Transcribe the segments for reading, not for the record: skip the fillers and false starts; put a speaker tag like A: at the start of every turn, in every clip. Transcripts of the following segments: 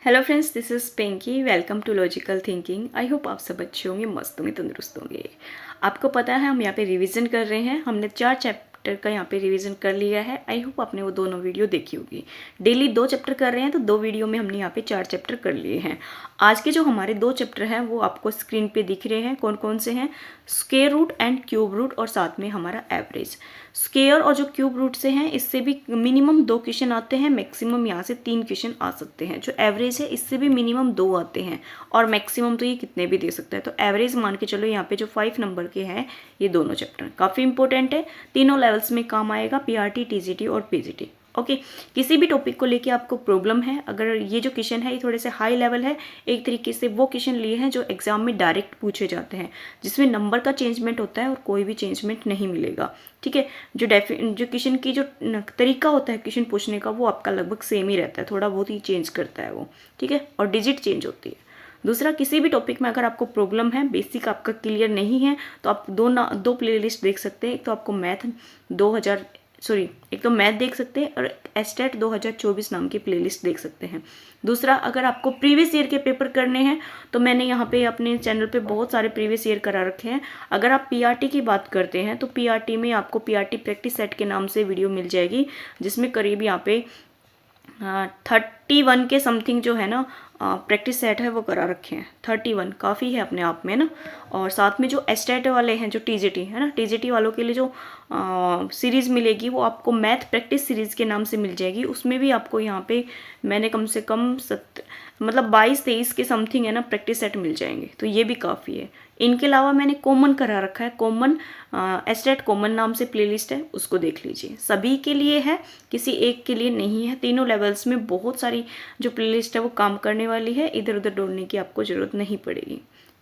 A: Hello friends, this is Pinky. Welcome to logical thinking. I hope आप सब अच्छे होंगे, मस्त होंगे, तंदुरुस्त होंगे। आपको पता है हम यहाँ पे रिवीजन कर रहे हैं। हमने 4 चैप्टर का यहाँ पे रिवीजन कर लिया है। आई होप आपने वो दोनों वीडियो देखी होगी। डेली 2 चैप्टर कर रहे हैं तो 2 वीडियो में हमने यहाँ पे 4 चैप्टर कर लिए हैं। आज के जो हमारे 2 चैप्टर हैं वो आपको स्क्रीन पे दिख रहे हैं। कौन कौन से हैं? Square root and cube root, और साथ में हमारा एवरेज। स्क्वायर और जो क्यूब रूट से हैं इससे भी मिनिमम 2 क्वेश्चन आते हैं, मैक्सिमम यहाँ से 3 क्वेश्चन आ सकते हैं। जो एवरेज है इससे भी मिनिमम 2 आते हैं, और मैक्सिमम तो ये कितने भी दे सकता है। तो एवरेज मान के चलो यहाँ पे जो 5 नंबर के हैं ये दोनों चैप्टर काफ़ी इंपॉर्टेंट है। तीनों लेवल्स में काम आएगा, पीआरटी, टीजीटी और पीजीटी। ओके, किसी भी टॉपिक को लेके आपको प्रॉब्लम है, अगर ये जो क्वेश्चन है ये थोड़े से हाई लेवल है, एक तरीके से वो क्वेश्चन लिए हैं जो एग्जाम में डायरेक्ट पूछे जाते हैं, जिसमें नंबर का चेंजमेंट होता है और कोई भी चेंजमेंट नहीं मिलेगा। ठीक है, जो क्वेश्चन की जो तरीका होता है क्वेश्चन पूछने का वो आपका लगभग सेम ही रहता है, थोड़ा बहुत ही चेंज करता है वो। ठीक है, और डिजिट चेंज होती है। दूसरा, किसी भी टॉपिक में अगर आपको प्रॉब्लम है, बेसिक आपका क्लियर नहीं है, तो आप दो प्लेलिस्ट देख सकते हैं। एक तो आपको एक तो मैथ देख सकते हैं, और एस्टेट 2024 नाम की प्लेलिस्ट देख सकते हैं। दूसरा, अगर आपको प्रीवियस ईयर के पेपर करने हैं तो मैंने यहाँ पे अपने चैनल पे बहुत सारे प्रीवियस ईयर करा रखे हैं। अगर आप पीआरटी की बात करते हैं तो पीआरटी में आपको पीआरटी प्रैक्टिस सेट के नाम से वीडियो मिल जाएगी, जिसमें करीब यहाँ पे 31 के समथिंग जो है ना प्रैक्टिस सेट है वो करा रखे हैं। 31 काफ़ी है अपने आप में ना। और साथ में जो एस्टेट वाले हैं, जो टीजीटी है ना, टीजीटी वालों के लिए जो सीरीज़ मिलेगी वो आपको मैथ प्रैक्टिस सीरीज़ के नाम से मिल जाएगी। उसमें भी आपको यहाँ पे मैंने कम से कम 22-23 के समथिंग है ना प्रैक्टिस सेट मिल जाएंगे, तो ये भी काफ़ी है। इनके अलावा मैंने कॉमन करा रखा है, कॉमन एस्टेट कॉमन नाम से प्लेलिस्ट है, उसको देख लीजिए। सभी के लिए है, किसी एक के लिए नहीं है। तीनों लेवल्स में बहुत सारी जो प्लेलिस्ट है वो काम करने वाली है, इधर उधर ढूंढने की आपको ज़रूरत नहीं पड़ेगी।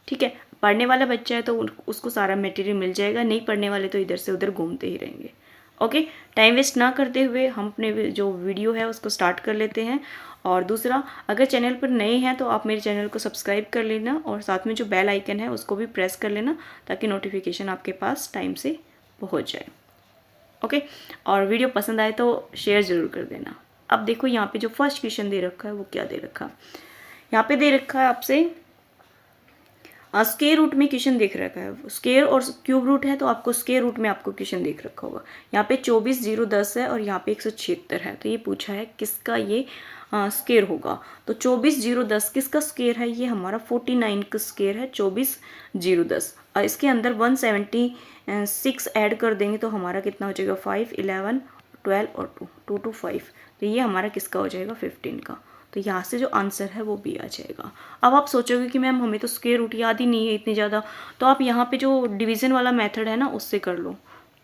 A: ठीक है, पढ़ने वाला बच्चा है तो उसको सारा मटेरियल मिल जाएगा, नहीं पढ़ने वाले तो इधर से उधर घूमते ही रहेंगे। ओके, टाइम वेस्ट ना करते हुए हम अपने जो वीडियो है उसको स्टार्ट कर लेते हैं। और दूसरा, अगर चैनल पर नए हैं तो आप मेरे चैनल को सब्सक्राइब कर लेना, और साथ में जो बेल आइकन है उसको भी प्रेस कर लेना, ताकि नोटिफिकेशन आपके पास टाइम से पहुंच जाए। ओके, और वीडियो पसंद आए तो शेयर ज़रूर कर देना। अब देखो यहाँ पे जो फर्स्ट क्वेश्चन दे रखा है वो क्या दे रखा है। यहाँ पे दे रखा है आपसे स्क्वायर रूट में क्वेश्चन देख रखा है। स्क्वायर और क्यूब रूट है तो आपको स्क्वायर रूट में आपको क्वेश्चन देख रखा होगा। यहाँ पे 24,010 है और यहाँ पे 176 है, तो ये पूछा है किसका ये स्क्वायर होगा। तो 24,010 किसका स्क्वायर है? ये हमारा 49 का स्क्वायर है, 24,010। और इसके अंदर 176 ऐड कर देंगे तो हमारा कितना हो जाएगा? 5, 11, 12 और 2 to 5। तो ये हमारा किसका हो जाएगा? 15 का। तो यहाँ से जो आंसर है वो भी आ जाएगा। अब आप सोचोगे कि मैम हमें तो स्क्वायर रूट याद ही नहीं है इतनी ज़्यादा, तो आप यहाँ पे जो डिवीज़न वाला मेथड है ना उससे कर लो।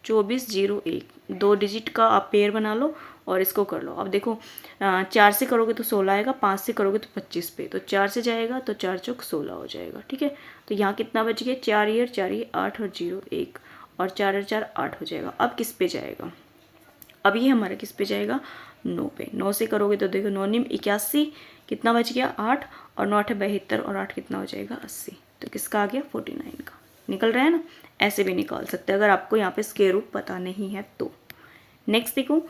A: 24,001 2 डिजिट का आप पेयर बना लो और इसको कर लो। अब देखो 4 से करोगे तो 16 आएगा, 5 से करोगे तो 25 पे, तो 4 से जाएगा तो 4 चौक 16 हो जाएगा। ठीक है, तो यहाँ कितना बच गया? 4 ईयर 8 और 0 1, और 4 और 4 8 हो जाएगा। अब किस पे जाएगा? अब ये हमारा किस पे जाएगा? 9 पे। 9 से करोगे तो देखो 9 निम 81, कितना बच गया? 8, और 9 है 72, और 8 कितना हो जाएगा? 80। तो किसका आ गया? 49 का। निकल रहा है ना? ऐसे भी निकाल सकते हैं अगर आपको यहाँ पे स्क्वायर रूट पता नहीं है तो। नेक्स्ट देखो,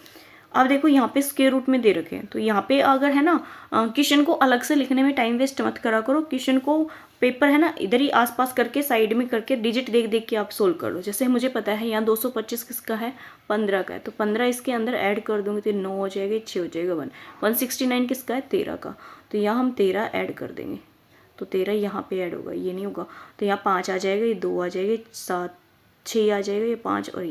A: अब देखो यहाँ पे स्क्वायर रूट में दे रखे हैं, तो यहाँ पे अगर है ना क्वेश्चन को अलग से लिखने में टाइम वेस्ट मत करा करो। क्वेश्चन को पेपर है ना इधर ही आसपास करके साइड में करके डिजिट देख देख के आप सोल्व कर लो। जैसे मुझे पता है यहाँ 225 किसका है? 15 का है, तो 15 इसके अंदर ऐड कर दूंगी तो 9 हो जाएगा, 6 हो जाएगा 1। 169 किसका है? 13 का, तो यहाँ हम 13 ऐड कर देंगे, तो 13 यहाँ पे ऐड होगा, ये नहीं होगा, तो यहाँ 5 आ जाएगा, ये 2 आ जाएगा, 7 6 आ जाएगा, ये 5 और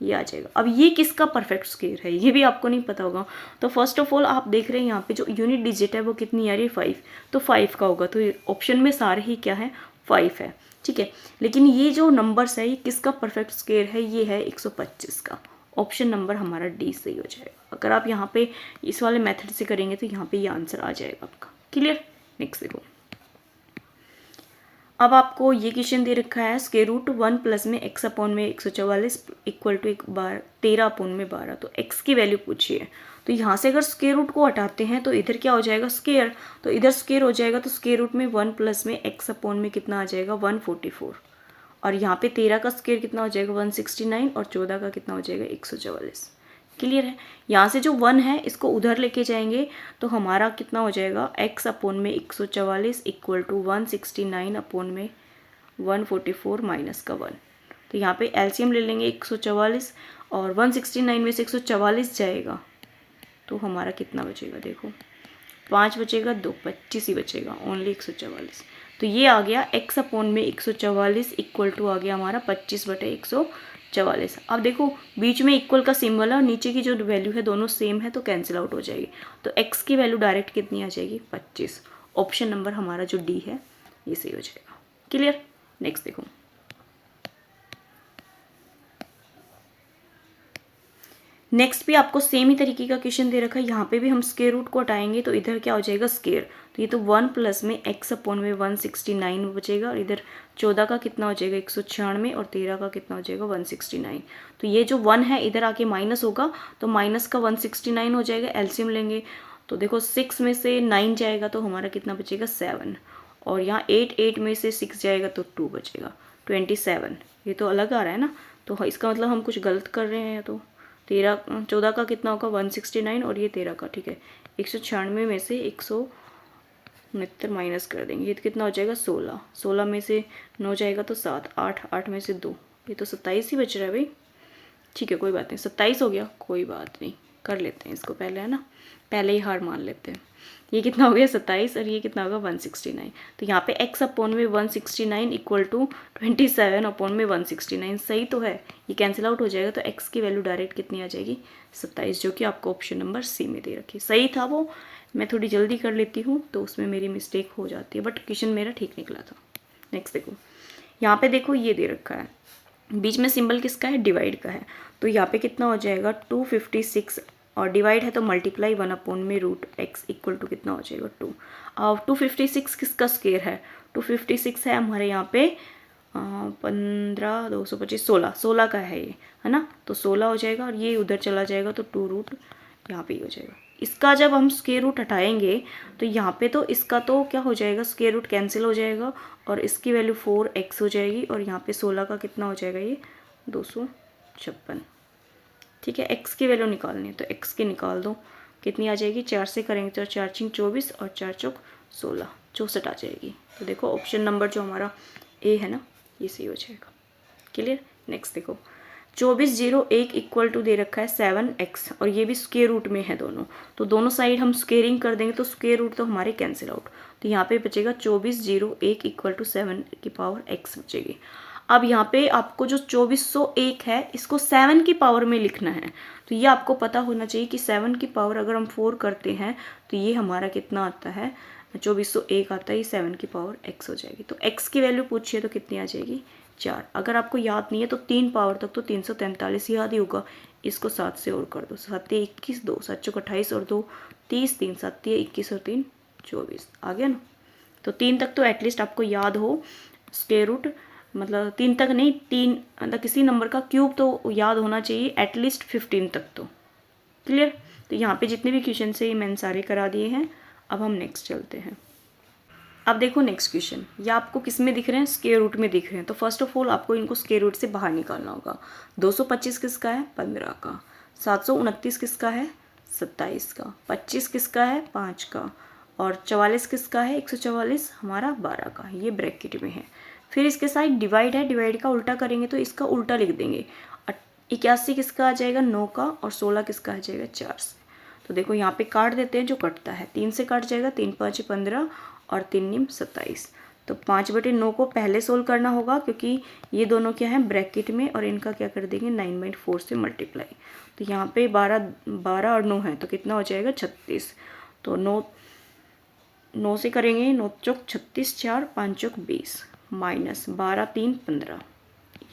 A: ये आ जाएगा। अब ये किसका परफेक्ट स्क्वायर है ये भी आपको नहीं पता होगा। तो फर्स्ट ऑफ ऑल आप देख रहे हैं यहाँ पे जो यूनिट डिजिट है वो कितनी आ रही है? 5, तो 5 का होगा, तो ऑप्शन में सारे ही क्या है? 5 है। ठीक है, लेकिन ये जो नंबर्स है ये किसका परफेक्ट स्क्वायर है? ये है 125 का। ऑप्शन नंबर हमारा डी सही हो जाएगा। अगर आप यहाँ पे इस वाले मेथड से करेंगे तो यहाँ पे ये आंसर आ जाएगा आपका। क्लियर? नेक्स्ट देखो, अब आपको ये क्वेश्चन दे रखा है स्क्वायर रूट 1 प्लस में x अपॉन में 144 इक्वल टू 13 अपॉन में 12, तो x की वैल्यू पूछी है। तो यहाँ से अगर स्क्वायर रूट को हटाते हैं तो इधर क्या हो जाएगा? स्क्वायर, तो इधर स्क्वायर हो जाएगा, तो स्क्वायर रूट में 1 प्लस में x अपॉन में कितना आ जाएगा? 144, और यहाँ पे 13 का स्क्वायर कितना हो जाएगा? 169, और 14 का कितना हो जाएगा? 144। क्लियर है। यहाँ से जो 1 है इसको उधर लेके जाएंगे तो हमारा कितना हो जाएगा, x अपॉन में 144 इक्वल टू 169 अपॉन में 144 माइनस का 1। तो यहाँ पे एलसीएम ले लेंगे 144 और 169 में से 144 जाएगा तो हमारा कितना बचेगा, देखो 5 बचेगा, 2 25 ही बचेगा, ओनली 144। तो ये आ गया x अपॉन में 144 इक्वल टू आ गया हमारा 25/144। अब देखो बीच में इक्वल का सिंबल है और नीचे की जो वैल्यू है दोनों सेम है तो कैंसिल आउट हो जाएगी। तो x की वैल्यू डायरेक्ट कितनी आ जाएगी, 25। ऑप्शन नंबर हमारा जो डी है ये सही हो जाएगा। क्लियर। नेक्स्ट देखो, नेक्स्ट भी आपको सेम ही तरीके का क्वेश्चन दे रखा है। यहाँ पे भी हम स्क्वायर रूट को हटाएंगे तो इधर क्या हो जाएगा, स्क्वायर। तो ये तो 1 प्लस में x अपॉन में 169 बचेगा और इधर 14 का कितना हो जाएगा 196 और 13 का कितना हो जाएगा 169। तो ये जो 1 है इधर आके माइनस होगा तो माइनस का 169 हो जाएगा। एलसीएम लेंगे तो देखो 6 में से 9 जाएगा तो हमारा कितना बचेगा 7 और यहाँ 8 में से 6 जाएगा तो 2 बचेगा 27। ये तो अलग आ रहा है ना, तो इसका मतलब हम कुछ गलत कर रहे हैं। तो 14 का कितना होगा 169 और ये 13 का, ठीक है 196 में से 169 माइनस कर देंगे, ये तो कितना हो जाएगा 16 में से 9 जाएगा तो 7, 8 में से 2, ये तो 27 ही बच रहा है भाई। ठीक है कोई बात नहीं, 27 हो गया, कोई बात नहीं, कर लेते हैं इसको पहले, है ना, पहले ही हार मान लेते हैं। ये कितना हो गया 27 और ये कितना होगा 169। तो यहाँ पे x अपॉन में 169 इक्वल टू 27 अपॉन में 169 सही तो है, ये कैंसिल आउट हो जाएगा तो x की वैल्यू डायरेक्ट कितनी आ जाएगी 27, जो कि आपको ऑप्शन नंबर सी में दे रखी। सही था वो, मैं थोड़ी जल्दी कर लेती हूँ तो उसमें मेरी मिस्टेक हो जाती है, बट क्वेश्चन मेरा ठीक निकला था। नेक्स्ट देखो, यहाँ पे देखो ये दे रखा है, बीच में सिंबल किसका है, डिवाइड का है। तो यहाँ पे कितना हो जाएगा 256 और डिवाइड है तो मल्टीप्लाई 1 अपॉन में रूट x इक्वल टू कितना हो जाएगा 2। अब 256 किसका स्क्वायर है, 256 है हमारे यहाँ पे 15 225 16 का है ये, है ना, तो 16 हो जाएगा और ये उधर चला जाएगा तो 2 रूट यहाँ पे ही हो जाएगा। इसका जब हम स्क्वायर रूट हटाएंगे तो यहाँ पे तो इसका तो क्या हो जाएगा, स्क्वायर रूट कैंसिल हो जाएगा और इसकी वैल्यू 4x हो जाएगी और यहाँ पे 16 का कितना हो जाएगा ये 256। ठीक है, x की वैल्यू निकालनी है तो x की निकाल दो, कितनी आ जाएगी, 4 से करेंगे तो 4 × 24 और 4 × 16 64 आ जाएगी। तो देखो ऑप्शन नंबर जो हमारा ए है ना ये सही हो जाएगा। क्लियर। नेक्स्ट देखो 2401 इक्वल टू दे रखा है 7x और ये भी स्क्वायर रूट में है दोनों, तो दोनों साइड हम स्क्वेयरिंग कर देंगे तो स्क्वायर रूट तो हमारे कैंसिल आउट। तो यहाँ पे बचेगा 2401 इक्वल टू 7 की पावर x बचेगी। अब यहाँ पे आपको जो 2401 है इसको 7 की पावर में लिखना है, तो ये आपको पता होना चाहिए कि 7 की पावर अगर हम 4 करते हैं तो ये हमारा कितना आता है 2401 आता है, ये 7 की पावर x हो जाएगी। तो x की वैल्यू पूछिए तो कितनी आ जाएगी 4। अगर आपको याद नहीं है तो 3 पावर तक तो 343 याद ही होगा, इसको 7 से और कर दो, 7 21 2 7 28 और 2 30 3 7 21 और 3 24 आ गया ना। तो 3 तक तो एटलीस्ट आपको याद हो, स्क्वायर रूट मतलब 3 तक नहीं, 3 मतलब किसी नंबर का क्यूब तो याद होना चाहिए एटलीस्ट 15 तक तो। क्लियर। तो यहाँ पे जितने भी क्वेश्चन से मैंने सारे करा दिए हैं। अब हम नेक्स्ट चलते हैं। अब देखो नेक्स्ट क्वेश्चन, ये आपको किस में दिख रहे हैं, स्क्वायर रूट में दिख रहे हैं। तो फर्स्ट ऑफ ऑल आपको इनको स्क्वायर रूट से बाहर निकालना होगा। 225 किसका है 15 का, 729 किसका है 27 का, 25 किसका है 5 का और 44 किसका है 144 हमारा 12 का, ये ब्रैकेट में है। फिर इसके साथ डिवाइड है, डिवाइड का उल्टा करेंगे तो इसका उल्टा लिख देंगे। 81 किसका आ जाएगा 9 का और 16 किसका आ जाएगा 4 से। तो देखो यहाँ पे काट देते हैं, जो कटता है 3 से कट जाएगा, 3 5 15 और 3 9 27। तो 5/9 को पहले सोल्व करना होगा क्योंकि ये दोनों क्या है ब्रैकेट में, और इनका क्या कर देंगे 9/4 से मल्टीप्लाई। तो यहाँ पे 12 और 9 है तो कितना हो जाएगा 36। तो 9 से करेंगे, 9 चौक 36 4 5 चौक 20 माइनस 12 3 15,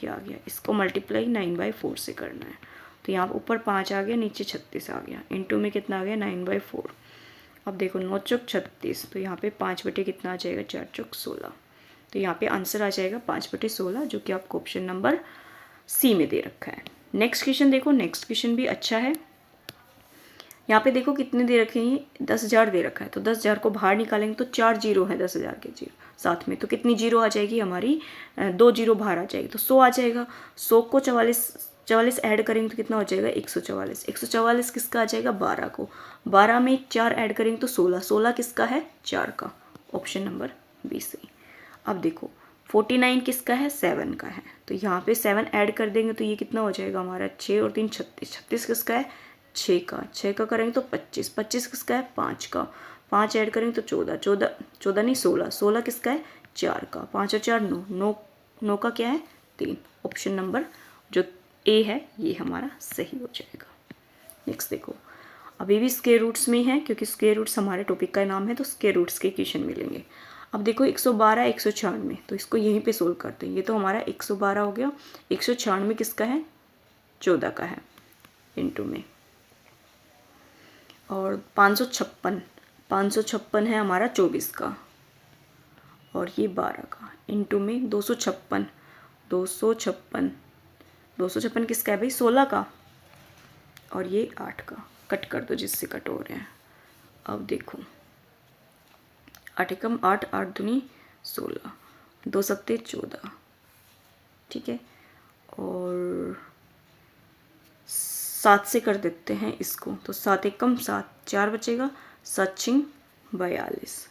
A: ये आ गया। इसको मल्टीप्लाई 9/4 से करना है तो यहाँ ऊपर 5 आ गया, नीचे 36 आ गया, इनटू में कितना आ गया 9/4। अब देखो 9 चौक 36 तो यहाँ पे 5 बटे कितना आ जाएगा 4 चौक 16। तो यहाँ पे आंसर आ जाएगा 5/16, जो कि आपको ऑप्शन नंबर सी में दे रखा है। नेक्स्ट क्वेश्चन देखो, नेक्स्ट क्वेश्चन भी अच्छा है। यहाँ पे देखो कितने दे रखे हैं 10,000 दे रखा है, तो 10,000 को बाहर निकालेंगे तो 4 जीरो है 10,000 के जीरो साथ में, तो कितनी जीरो आ जाएगी हमारी 2 जीरो बाहर आ जाएगी तो 100 आ जाएगा। 100 को 44 ऐड करेंगे तो कितना हो जाएगा 144। 144 किसका आ जाएगा 12 को, 12 में 4 ऐड करेंगे तो 16, 16 किसका है 4 का, ऑप्शन नंबर बी सही। अब देखो 49 किसका है 7 का है, तो यहाँ पे 7 ऐड कर देंगे तो ये कितना हो जाएगा हमारा 6 और 3 36, 36 किसका है 6 का, 6 का करेंगे तो 25, 25 किसका है 5 का, 5 ऐड करेंगे तो 14, 14 14 नहीं 16, 16 किसका है 4 का, 5 और 4 9, 9 9 का क्या है 3, ऑप्शन नंबर जो ए है ये हमारा सही हो जाएगा। नेक्स्ट देखो, अभी भी स्क्वायर रूट्स में है क्योंकि स्क्वायर रूट्स हमारे टॉपिक का नाम है, तो स्क्वायर रूट्स के क्वेश्चन मिलेंगे। अब देखो 112 196, तो इसको यहीं पे सोल्व करते हैं। ये तो हमारा 112 हो गया, 196 किसका है 14 का है इनटू में, और 556 है हमारा 24 का, और ये 12 का इनटू में 256 किसका है भाई 16 का, और ये 8 का, कट कर दो जिससे कट हो रहे हैं। अब देखो 8 एकम 8, 8 दूनी 16, 2 सत्ते 14, ठीक है, और 7 से कर देते हैं इसको, तो 7 एकम 7, 4 बचेगा, 7 छिंग 42,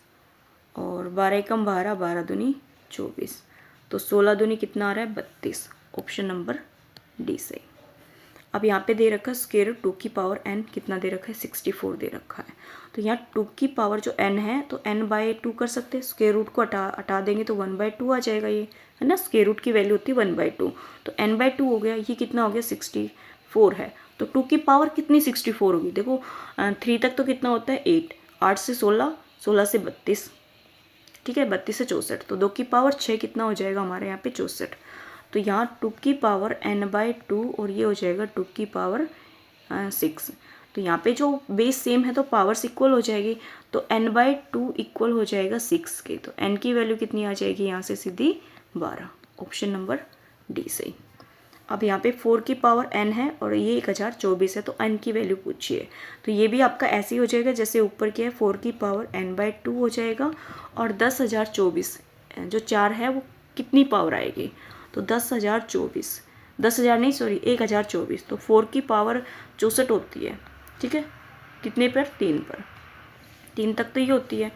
A: और 12 एकम 12, 12 दूनी 24, तो 16 दूनी कितना आ रहा है 32, ऑप्शन नंबर डी सही। अब यहाँ पे दे रखा है स्क्वायर रूट 2 की पावर n कितना दे रखा है 64 दे रखा है, तो यहाँ 2 की पावर जो n है तो n/2 कर सकते हैं, स्क्वायर रूट को हटा देंगे तो 1/2 आ जाएगा, ये है ना, स्क्वायर रूट की वैल्यू होती है 1/2, तो n/2 हो गया, ये कितना हो गया 64 है, तो 2 की पावर कितनी 64 होगी, देखो 3 तक तो कितना होता है 8, 8 से 16, 16 से 32, ठीक है, 32 से 64, तो 2 की पावर 6 कितना हो जाएगा हमारे यहाँ पे 64, तो यहाँ 2 की पावर n/2 और ये हो जाएगा 2 की पावर 6, तो यहाँ पे जो बेस सेम है तो पावर्स इक्वल हो जाएगी, तो n/2 इक्वल हो जाएगा 6 के, तो n की वैल्यू कितनी आ जाएगी यहाँ से सीधी 12, ऑप्शन नंबर डी सही। अब यहाँ पे 4 की पावर n है और ये 1024 है, तो n की वैल्यू पूछिए, तो ये भी आपका ऐसे ही हो जाएगा जैसे ऊपर किया है, 4 की पावर n/2 हो जाएगा, और 10,024 जो 4 है वो कितनी पावर आएगी, तो 10,024, 10,000 नहीं सॉरी 1,024, तो 4 की पावर 64 होती है, ठीक है, कितने पर 3 पर, 3 तक तो ये होती है,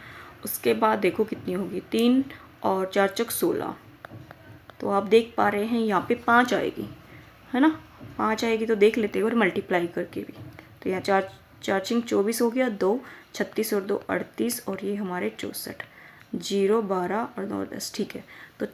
A: उसके बाद देखो कितनी होगी 3 और 4 चक 16, तो आप देख पा रहे हैं यहाँ पे 5 आएगी, है ना, 5 आएगी, तो देख लेते हैं और मल्टीप्लाई करके भी, तो यहाँ 4 4 छिंग 24 हो गया, 2 36 और 2 38, और ये हमारे 64, 0 12 और 9 10, ठीक है, तो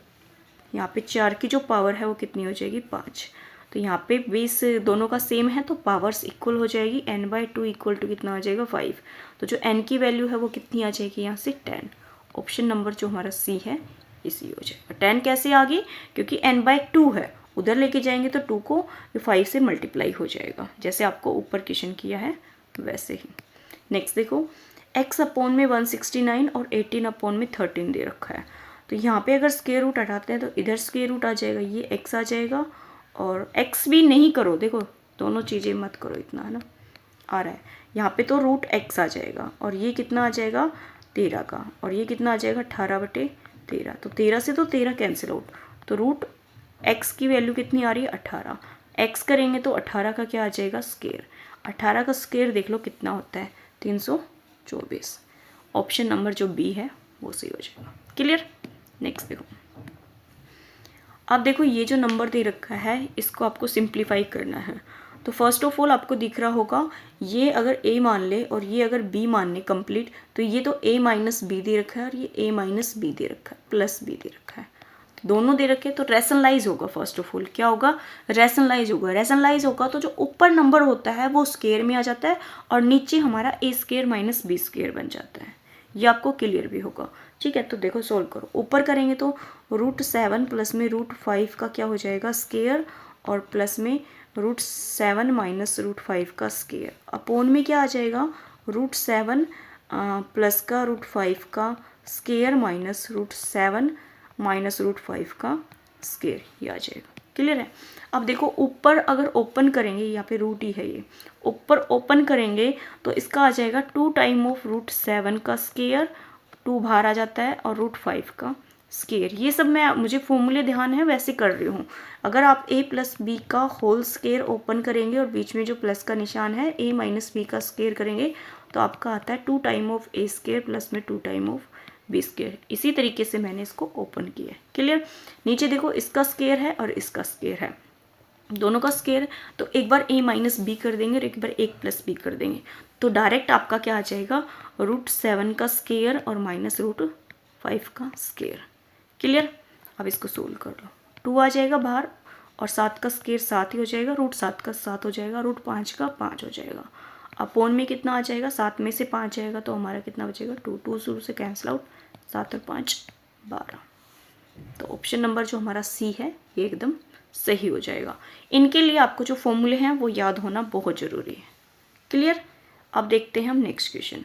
A: यहाँ पे 4 की जो पावर है वो कितनी हो जाएगी 5, तो यहाँ पे बेस दोनों का सेम है तो पावर्स इक्वल हो जाएगी, n/2 इक्वल टू कितना आ जाएगा 5, तो जो n की वैल्यू है वो कितनी आ जाएगी यहाँ से 10, ऑप्शन नंबर जो हमारा सी है इसी हो जाएगा। 10 कैसे आ गई, क्योंकि n/2 है, उधर लेके जाएंगे तो 2 को 5 से मल्टीप्लाई हो जाएगा, जैसे आपको ऊपर क्वेश्चन किया है वैसे ही। नेक्स्ट देखो x अपॉन में 169 और 18 अपॉन में 13 दे रखा है, तो यहाँ पे अगर स्क्वायर रूट हटाते हैं तो इधर स्क्वायर रूट आ जाएगा, ये x आ जाएगा, और x भी नहीं करो, देखो दोनों चीज़ें मत करो इतना, है ना, आ रहा है यहाँ पे तो रूट x आ जाएगा, और ये कितना आ जाएगा 13 का, और ये कितना आ जाएगा 18/13, तो 13 से तो 13 कैंसिल आउट, तो रूट x की वैल्यू कितनी आ रही है 18, x करेंगे तो 18 का क्या आ जाएगा स्क्वायर, 18 का स्क्वायर देख लो कितना होता है 324, ऑप्शन नंबर जो बी है वो सही हो जाएगा। क्लियर। नेक्स्ट देखो, अब देखो ये जो नंबर दे रखा है इसको आपको सिंप्लीफाई करना है, तो फर्स्ट ऑफ ऑल आपको दिख रहा होगा ये अगर a मान ले और ये अगर b मान ले कंप्लीट, तो ये तो a माइनस बी दे रखा है और ये a माइनस बी दे रखा है, प्लस b दे रखा है, दोनों दे रखे, तो रैशनलाइज होगा, फर्स्ट ऑफ ऑल क्या होगा रैशनलाइज होगा, रैशनलाइज होगा तो जो ऊपर नंबर होता है वो स्क्वायर में आ जाता है और नीचे हमारा a square minus B square बन जाता है, ये आपको क्लियर भी होगा, ठीक है। तो देखो सोल्व करो, ऊपर करेंगे तो √7 प्लस में √5 का क्या हो जाएगा स्क्वायर, और प्लस में √7 माइनस √5 का स्क्वायर, अपॉन में क्या आ जाएगा √7 प्लस का √5 का स्क्वायर माइनस √7 माइनस √5 का स्क्वायर, ये आ जाएगा। क्लियर है। अब देखो ऊपर अगर ओपन करेंगे, यहाँ पे रूट ही है, ये ऊपर ओपन करेंगे तो इसका आ जाएगा 2 टाइम ऑफ √7 का स्क्वायर, 2 बाहर आ जाता है, और √5 का स्केयर, ये सब मुझे फॉर्मूले ध्यान है वैसे कर रही हूँ। अगर आप a प्लस बी का होल स्केयर ओपन करेंगे और बीच में जो प्लस का निशान है a माइनस बी का स्केयर करेंगे तो आपका आता है 2 time of a square plus में 2 टाइम ऑफ बी स्केयर। इसी तरीके से मैंने इसको ओपन किया है। क्लियर। नीचे देखो इसका स्केयर है और इसका स्केयर है, दोनों का स्केयर, तो एक बार a माइनस बी कर देंगे और एक बार a प्लस बी कर देंगे तो डायरेक्ट आपका क्या आ जाएगा, √7 का स्केयर और माइनस √5 का स्केयर। क्लियर। अब इसको सोल्व कर लो, 2 आ जाएगा बाहर और 7 का स्केयर 7 ही हो जाएगा, √7 का 7 हो जाएगा, √5 का 5 हो जाएगा। अपोन में कितना आ जाएगा, 7 में से 5 जाएगा तो हमारा कितना बचेगा, 2 शुरू से कैंसिल आउट, 7 और 5 12। तो ऑप्शन नंबर जो हमारा सी है ये एकदम सही हो जाएगा। इनके लिए आपको जो फॉर्मूले हैं वो याद होना बहुत ज़रूरी है। क्लियर। अब देखते हैं हम नेक्स्ट क्वेश्चन।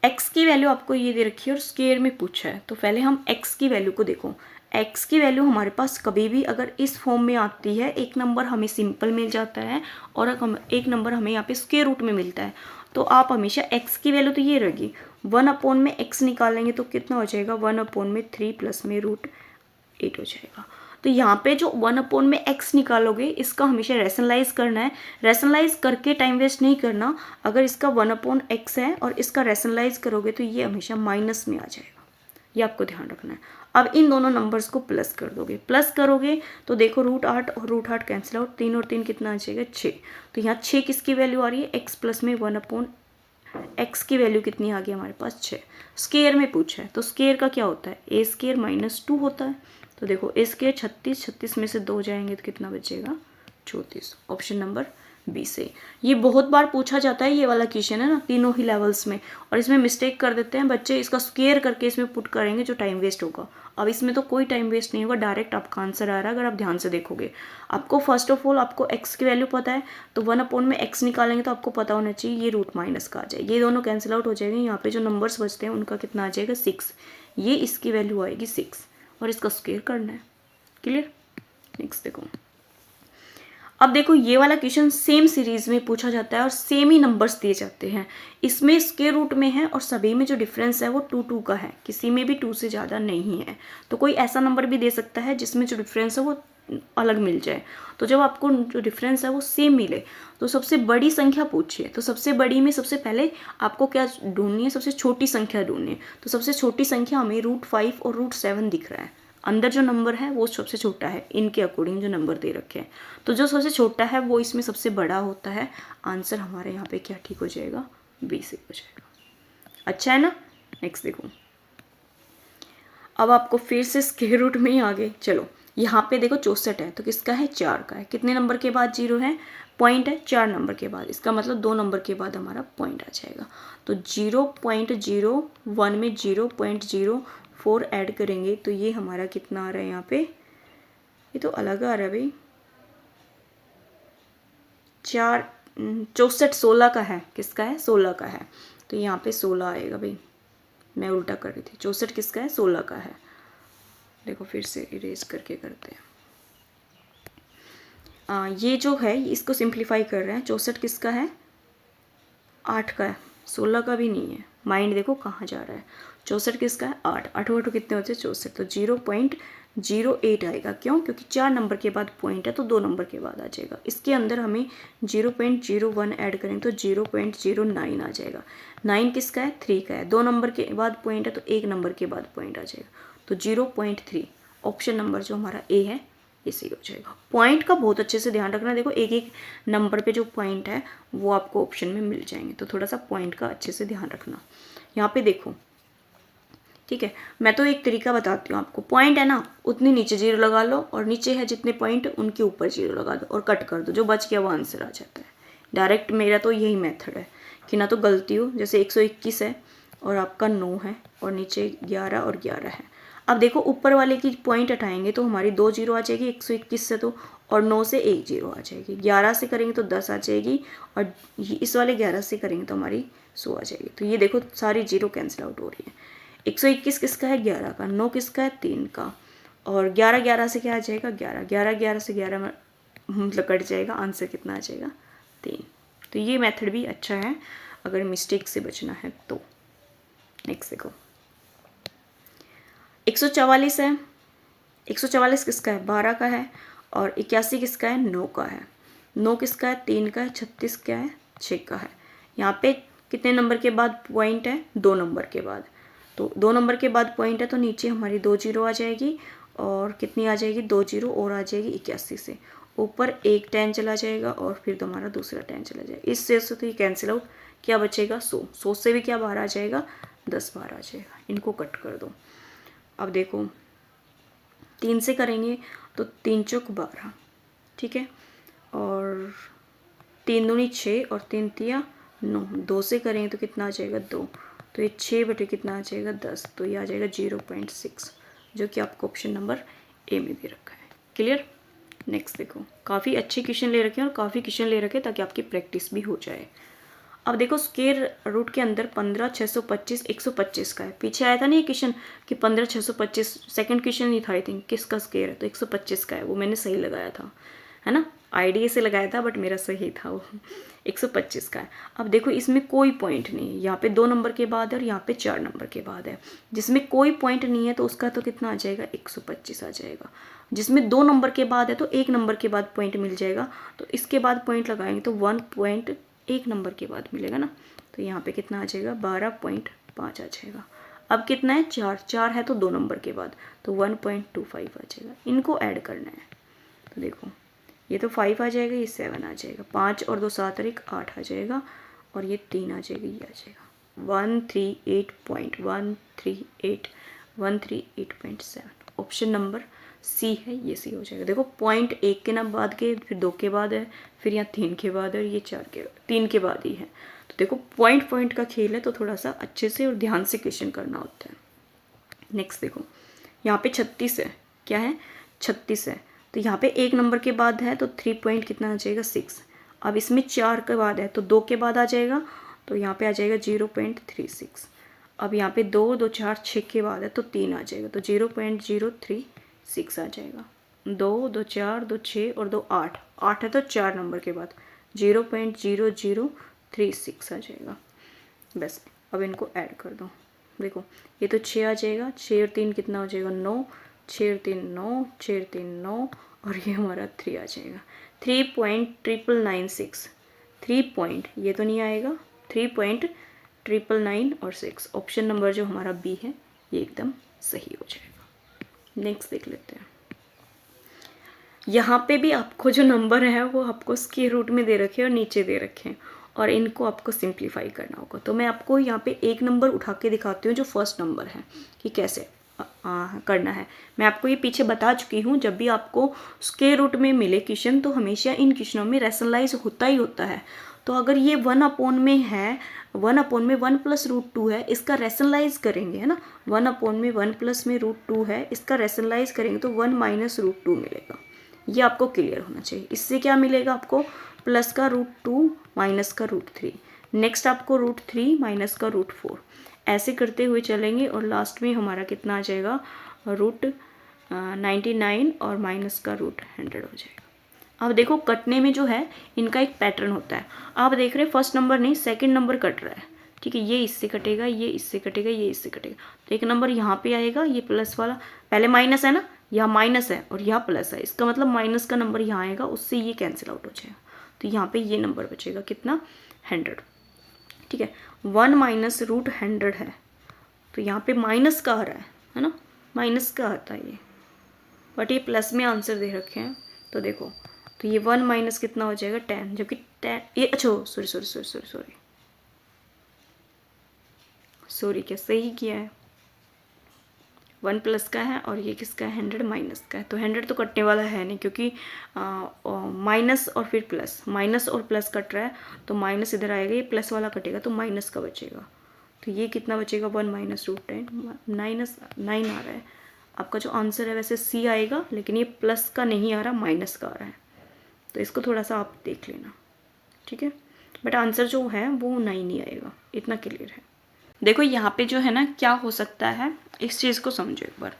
A: x की वैल्यू आपको ये दे रखी है और स्केयर में पूछा है, तो पहले हम x की वैल्यू को देखो। x की वैल्यू हमारे पास कभी भी अगर इस फॉर्म में आती है, एक नंबर हमें सिंपल मिल जाता है और एक नंबर हमें यहाँ पे स्क्वायर रूट में मिलता है, तो आप हमेशा x की वैल्यू तो ये रहेगी, 1 में x निकालेंगे तो कितना हो जाएगा, 1 में 3 प्लस में √8 हो जाएगा। तो यहाँ पे जो 1 में x निकालोगे इसका हमेशा रैशनलाइज करना है, रैशनलाइज करके टाइम वेस्ट नहीं करना। अगर इसका 1/x है और इसका रैशनलाइज करोगे तो ये हमेशा माइनस में आ जाएगा, ये आपको ध्यान रखना है। अब इन दोनों नंबर्स को प्लस कर दोगे, प्लस करोगे तो देखो √8 और √8 कैंसिल आउट, 3 और 3 कितना आ जाएगा 6। तो यहाँ 6 किसकी वैल्यू आ रही है, x प्लस में 1/x की वैल्यू कितनी आ गई हमारे पास 6। स्केयर में पूछा है तो स्केयर का क्या होता है, a स्केयर माइनस 2 होता है। तो देखो a स्केयर 36, 36 में से 2 जाएंगे तो कितना बचेगा 34। ऑप्शन नंबर बी से। ये बहुत बार पूछा जाता है, ये वाला क्वेश्चन है ना तीनों ही लेवल्स में, और इसमें मिस्टेक कर देते हैं बच्चे, इसका स्क्वायर करके इसमें पुट करेंगे जो टाइम वेस्ट होगा। अब इसमें तो कोई टाइम वेस्ट नहीं होगा, डायरेक्ट आपका आंसर आ रहा है अगर आप ध्यान से देखोगे। आपको फर्स्ट ऑफ ऑल आपको x की वैल्यू पता है तो 1 में x निकालेंगे तो आपको पता होना चाहिए ये रूट माइनस का आ जाए, ये दोनों कैंसिल आउट हो जाएंगे। यहाँ पे जो नंबर्स बचते हैं उनका कितना आ जाएगा 6, ये इसकी वैल्यू आएगी 6 और इसका स्क्वायर करना है। क्लियर। नेक्स्ट देखो, अब देखो ये वाला क्वेश्चन सेम सीरीज में पूछा जाता है और सेम ही नंबर्स दिए जाते हैं। इसमें स्क्वायर रूट में है और सभी में जो डिफरेंस है वो 2 2 का है, किसी में भी 2 से ज़्यादा नहीं है। तो कोई ऐसा नंबर भी दे सकता है जिसमें जो डिफरेंस है वो अलग मिल जाए। तो जब आपको जो डिफरेंस है वो सेम मिले तो सबसे बड़ी संख्या पूछिए, तो सबसे बड़ी में सबसे पहले आपको क्या ढूंढनी है, सबसे छोटी संख्या ढूंढनी है। तो सबसे छोटी संख्या हमें √5 और √7 दिख रहा है, अंदर जो नंबर है वो सबसे छोटा है इनके अकॉर्डिंग जो नंबर दे रखे हैं, तो जो सबसे छोटा है वो इसमें सबसे बड़ा होता है। आंसर हमारे यहाँ पे क्या ठीक हो जाएगा, बी से हो जाएगा। अच्छा है ना। नेक्स्ट देखो, अब आपको फिर से स्क्वायर रूट में ही आ गए। चलो यहाँ पे देखो 64 है तो किसका है, 4 का है। कितने नंबर के बाद 0 है, पॉइंट है 4 नंबर के बाद, इसका मतलब 2 नंबर के बाद हमारा पॉइंट आ जाएगा। तो 0.01 में 0.04 ऐड करेंगे तो ये हमारा कितना आ रहा है, यहाँ पे ये तो अलग आ रहा है भाई, 64 16 का है, किसका है 16 का है, तो यहाँ पे 16 आएगा भाई, मैं उल्टा कर रही थी। 64 किसका है, 16 का है। देखो फिर से इरेज करके करते हैं। ये जो है इसको सिंप्लीफाई कर रहे हैं। 64 किसका है, 8 का है, 16 का भी नहीं है। माइंड देखो कहाँ जा रहा है। 64 किसका है, 8, 8 8 कितने होते हैं 64, तो 0.08 आएगा। क्यों, क्योंकि 4 नंबर के बाद पॉइंट है तो 2 नंबर के बाद आ जाएगा। इसके अंदर हमें 0.01 ऐड करें तो 0.09 आ जाएगा। 9 किसका है, 3 का है, 2 नंबर के बाद पॉइंट है तो 1 नंबर के बाद पॉइंट आ जाएगा, तो 0.3। ऑप्शन नंबर जो हमारा ए है इसी हो जाएगा। पॉइंट का बहुत अच्छे से ध्यान रखना। देखो एक एक नंबर पे जो पॉइंट है वो आपको ऑप्शन में मिल जाएंगे, तो थोड़ा सा पॉइंट का अच्छे से ध्यान रखना। यहाँ पे देखो, ठीक है, मैं तो एक तरीका बताती हूँ आपको। पॉइंट है ना, उतनी नीचे 0 लगा लो और नीचे है जितने पॉइंट उनके ऊपर 0 लगा दो और कट कर दो, जो बच गया वो आंसर आ जाता है। डायरेक्ट मेरा तो यही मेथड है कि ना तो गलती हो। जैसे 121 है और आपका 9 है और नीचे 11 और 11 है। अब देखो ऊपर वाले की पॉइंट हटाएंगे तो हमारी 2 0 आ जाएगी 121 से, तो और 9 से 1 0 आ जाएगी। 11 से करेंगे तो 10 आ जाएगी और इस वाले 11 से करेंगे तो हमारी 100 आ जाएगी। तो ये देखो सारी 0 कैंसिल आउट हो रही है। 121 किसका है, 11 का, 9 किसका है, 3 का, और 11 11 से क्या आ जाएगा, 11 11 11 से 11 मतलब कट जाएगा। आंसर कितना आ जाएगा, 3। तो ये मेथड भी अच्छा है अगर मिस्टेक से बचना है तो। नेक्स्ट देखो, 144 है, 144 किसका है, 12 का है, और 81 किसका है, 9 का है। 9 किसका है, 3 का है। 36 क्या है, 6 का है। यहाँ पे कितने नंबर के बाद पॉइंट है, 2 नंबर के बाद। तो 2 नंबर के बाद पॉइंट है तो नीचे हमारी 2 जीरो आ जाएगी, और कितनी आ जाएगी, 2 जीरो और आ जाएगी 81 से। ऊपर एक 10 चला जाएगा और फिर तुम्हारा दूसरा 10 चला जाएगा। इससे तो ये कैंसिल आउट, क्या बचेगा, 100। 100 से भी क्या बाहर आ जाएगा, 10 बाहर आ जाएगा। इनको कट कर दो। अब देखो 3 से करेंगे तो 3 चौक 12, ठीक है, और 3 दूनी 6 और 3 तिया 9। 2 से करेंगे तो कितना आ जाएगा, 2। तो ये 6 बटे कितना आ जाएगा, 10। तो ये आ जाएगा 0.6, जो कि आपको ऑप्शन नंबर ए में भी रखा है। क्लियर। नेक्स्ट देखो, काफ़ी अच्छे क्वेश्चन ले रखे हैं और काफ़ी क्वेश्चन ले रखे हैं ताकि आपकी प्रैक्टिस भी हो जाए। अब देखो स्क्वायर रूट के अंदर 15, 625, 125 का है। पीछे आया था ना ये क्वेश्चन कि 15, 625, सेकंड क्वेश्चन ही था आई थिंक, किसका स्क्वायर है, तो 125 का है। वो मैंने सही लगाया था, है ना, आईडिया से लगाया था, बट मेरा सही था वो। 125 का है। अब देखो इसमें कोई पॉइंट नहीं है, यहाँ पे 2 नंबर के बाद है और यहाँ पे 4 नंबर के बाद है। जिसमें कोई पॉइंट नहीं है तो उसका तो कितना आ जाएगा, 125 आ जाएगा। जिसमें 2 नंबर के बाद है तो 1 नंबर के बाद पॉइंट मिल जाएगा, तो इसके बाद पॉइंट लगाएंगे तो 1 पॉइंट 1 नंबर के बाद मिलेगा ना। तो यहाँ पे कितना आ जाएगा, 12.5 आ जाएगा। अब कितना है, 4 है तो 2 नंबर के बाद, तो 1.25 आ जाएगा। इनको ऐड करना है तो देखो ये तो 5 आ जाएगा, ये 7 आ जाएगा, 5 और 2 7 और 1 8 आ जाएगा, और ये 3 आ जाएगा, ये आ जाएगा 138.7। ऑप्शन नंबर सी है, ये सी हो जाएगा। देखो पॉइंट 1 के ना बाद के, फिर 2 के बाद है, फिर यहाँ 3 के बाद है, ये 3 के बाद ही है। तो देखो पॉइंट का खेल है, तो थोड़ा सा अच्छे से और ध्यान से क्वेश्चन करना होता है। नेक्स्ट देखो यहाँ पे 36 है, क्या है, 36 है। तो यहाँ पे 1 नंबर के बाद है तो 3 पॉइंट कितना आ जाएगा, 6। अब इसमें 4 के बाद है तो 2 के बाद आ जाएगा, तो यहाँ पे आ जाएगा 0.36। अब यहाँ पे 2 2 4 6 के बाद है तो 3 आ जाएगा, तो 0.036 आ जाएगा। 2 2 4 2 6 और 2 8 8 है तो 4 नंबर के बाद 0.0036 आ जाएगा। बस अब इनको ऐड कर दो। देखो ये तो 6 आ जाएगा, 6 और 3 कितना हो जाएगा, 9, 6 और 3 9, 6 और 3 9, और ये हमारा 3 आ जाएगा। 3.996, 3 पॉइंट, ये तो नहीं आएगा, 3.999 और 6। ऑप्शन नंबर जो हमारा बी है ये एकदम सही हो जाएगा। नेक्स्ट देख लेते हैं। यहाँ पे भी आपको जो नंबर है वो आपको स्क्वायर रूट में दे रखे हैं और नीचे दे रखे हैं, और इनको आपको सिंप्लीफाई करना होगा। तो मैं आपको यहाँ पे एक नंबर उठा के दिखाती हूँ जो फर्स्ट नंबर है कि कैसे करना है। मैं आपको ये पीछे बता चुकी हूँ, जब भी आपको स्क्वायर रूट में मिले क्वेश्चन तो हमेशा इन क्वेश्चनों में रैशनलाइज होता ही होता है। तो अगर ये 1/1 में है, 1/1 में 1 + √2 है, इसका रैशनलाइज करेंगे, है ना, 1/1 में 1 + में √2 है, इसका रैशनलाइज करेंगे तो 1 - √2 मिलेगा। ये आपको क्लियर होना चाहिए। इससे क्या मिलेगा आपको, प्लस का √2 माइनस का √3, नेक्स्ट आपको √3 माइनस का √4, ऐसे करते हुए चलेंगे और लास्ट में हमारा कितना आ जाएगा, √99 और माइनस का √100 हो जाएगा। अब देखो कटने में जो है इनका एक पैटर्न होता है। आप देख रहे हैं फर्स्ट नंबर नहीं सेकंड नंबर कट रहा है, ठीक है, ये इससे कटेगा, ये इससे कटेगा, ये इससे कटेगा। तो एक नंबर यहाँ पे आएगा, ये प्लस वाला, पहले माइनस है ना, यहाँ माइनस है और यहाँ प्लस है, इसका मतलब माइनस का नंबर यहाँ आएगा, उससे ये कैंसिल आउट हो जाएगा। तो यहाँ पे ये नंबर बचेगा कितना, 100, ठीक है। 1 माइनस √100 है, तो यहाँ पे माइनस का आ रहा है ना, माइनस का आता है ये, बट ये प्लस में आंसर दे रखे हैं। तो देखो तो ये 1 माइनस कितना हो जाएगा, 10, जबकि 10 ये, अच्छा सॉरी क्या सही किया है, 1 प्लस का है और ये किसका है, 100 माइनस का है। तो 100 तो कटने वाला है नहीं, क्योंकि माइनस और फिर प्लस, माइनस और प्लस कट रहा है, तो माइनस इधर आएगा, ये प्लस वाला कटेगा तो माइनस का बचेगा। तो ये कितना बचेगा, 1 माइनस √10, -9 आ रहा है। आपका जो आंसर है वैसे सी आएगा, लेकिन ये प्लस का नहीं आ रहा, माइनस का आ रहा है, तो इसको थोड़ा सा आप देख लेना, ठीक है। बट आंसर जो है वो 9 ही आएगा, इतना क्लियर है। देखो यहाँ पे जो है ना क्या हो सकता है, इस चीज़ को समझो एक बार,